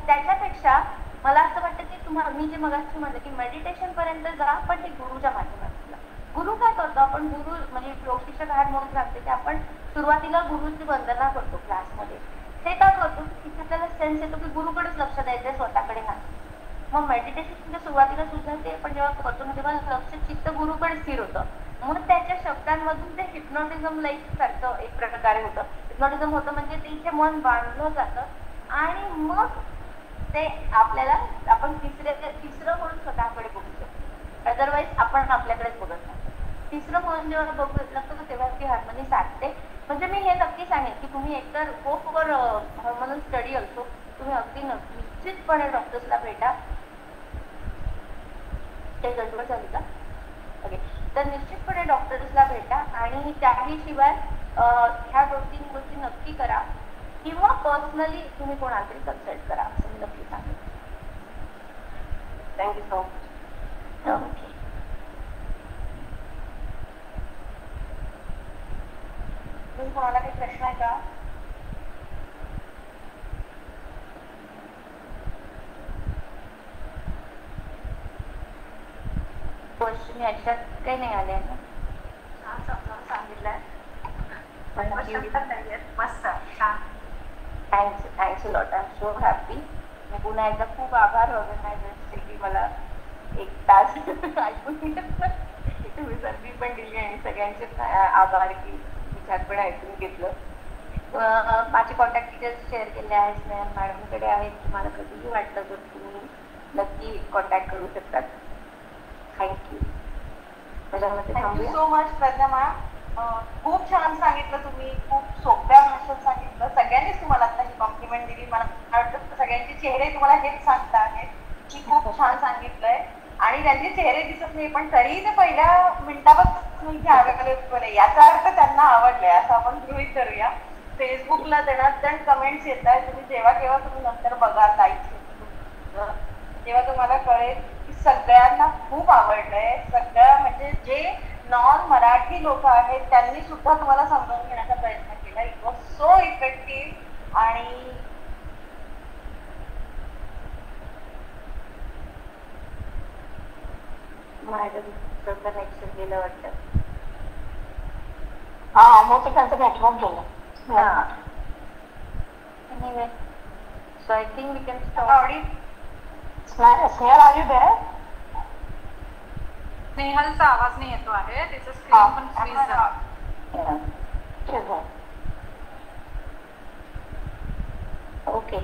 त्याच्यापेक्षा मला असं वाटतं की मी जे मगाशी म्हटलं की मेडिटेशन पर्यंत जा पण ते गुरुच्या माध्यमातून. गुरु काय करतो आपण गुरु म्हणजे योग शिक्षक आहात म्हणून सांगते की आपण सुरुवातीला गुरुची वंदना करतो क्लासमध्ये. ते काय करतो की तिथे आपल्याला सेन्स येतो की गुरुकडेच लक्ष द्यायचंय स्वतःकडे नाही. मग मेडिटेशनच्या सुरुवातीला सुद्धा ते पण जेव्हा करतो ना तेव्हा लक्ष चित्त गुरुकडे स्थिर होतं. मग त्याच्या शब्दांमधून ते हिप्नॉटिझम लाईक सारखं एक प्रकारे होतं. हिप्नॉटिझम होतं म्हणजे ते इथे मन बांधलं जातं आणि मग ते आपल्याला आपण तिसरं म्हणून स्वतःकडे बघू शकतो. अदरवाईज आपण आपल्याकडेच बघत नाही. तिसरं म्हणून जेव्हा बघू लागतो तेव्हा ती हार्मोनी साधते. म्हणजे मी हे नक्की सांगेन की तुम्ही एकतर गो फॉर हार्मोनल स्टडी असतो. तुम्ही अगदी निश्चितपणे डॉक्टर्सला भेटा. ते गडबड झाली का? ओके. तर निश्चितपणे डॉक्टर्सला भेटा आणि त्याही शिवाय ह्या 2-3 गोष्टी नक्की करा किंवा पर्सनली तुम्ही कोणाला तरी कन्सल्ट करा असं मी नक्की सांगेन. Thank you so much. ओके. कोणाला काही प्रश्न आहे का? क्वेश्चन याच्यात काही नाही आले ना. सांगितलंय. मस्त छान. Thanks lot. I am so happy. मी पुन्हा एकदा खूप आभार ऑर्गनायझर्सचे की मला 1 तास ऐकून तुम्ही संधी पण दिली आणि सगळ्यांचे आभार की विचार पण ऐकून घेतलं. माझे कॉन्टॅक्ट डिटेल्स शेअर केले आहेत स्नेहल मॅडमकडे आहेत. तुम्हाला कधीही वाटलं तर तुम्ही नक्की कॉन्टॅक्ट करू शकतात. Thank you. Thank you so much Pragya ma'am. खूप छान सांगितलं तुम्ही. खूप सोप्या भाषेत सांगितलं. सगळ्यांनीच तुम्हाला आता ही कॉम्प्लिमेंट दिली. मला वाटतं सगळ्यांचे चेहरे तुम्हाला हेच सांगता आहेत की खूप छान सांगितलंय आणि त्यांचे चेहरे दिसत नाही पण तरीही ते पहिल्या मिनिटापासून घ्यावे याचा अर्थ त्यांना आवडले असं आपण गृहीत धरूया. फेसबुकला दणादण कमेंट्स येत आहेत. तुम्ही जेव्हा केव्हा तुम्ही नंतर बघाल लाईव्ह तेव्हा तुम्हाला कळेल की सगळ्यांना खूप आवडलंय. सगळ्या म्हणजे जे नॉन मराठी लोक आहेत त्यांनी सुद्धा तुम्हाला समजावून घेण्याचा प्रयत्न केला. इट वॉज सो इफेक्टिव्ह आणि कनेक्शन गेलं वाटतं. हा मग ते त्यांचं नेटवर्क गेलं. Anyway, so I think we can stop. Snehal are you there? स्नेहलचा आवाज नाही येतो आहे. तिचं स्क्रीन पण फ्रीज झालं. Okay.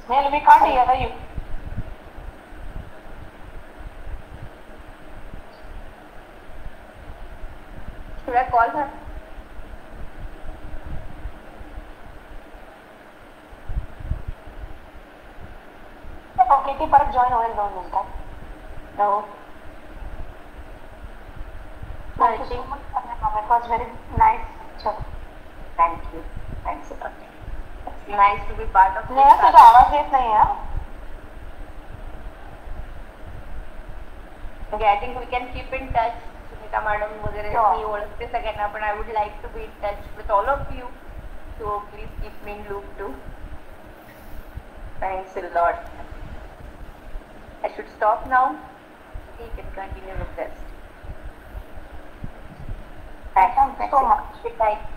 Snehal, we can't hear you. Should I call her? Okay, ती परत जॉईन होईल 2 मिनिटात. No. Thank you so much. It was very nice. Thank you. Thanks a lot. It's nice to be part of Snehal, तुझा आवाज येत नाही आहे. Okay, I think we can keep in touch. Sunita madam वगैरे मी ओळखते सगळ्यांना पण I would like to be in touch with all of you. So please keep me in loop too. Thanks a lot. I should stop now. You can continue with this. Thanks so much. Good night.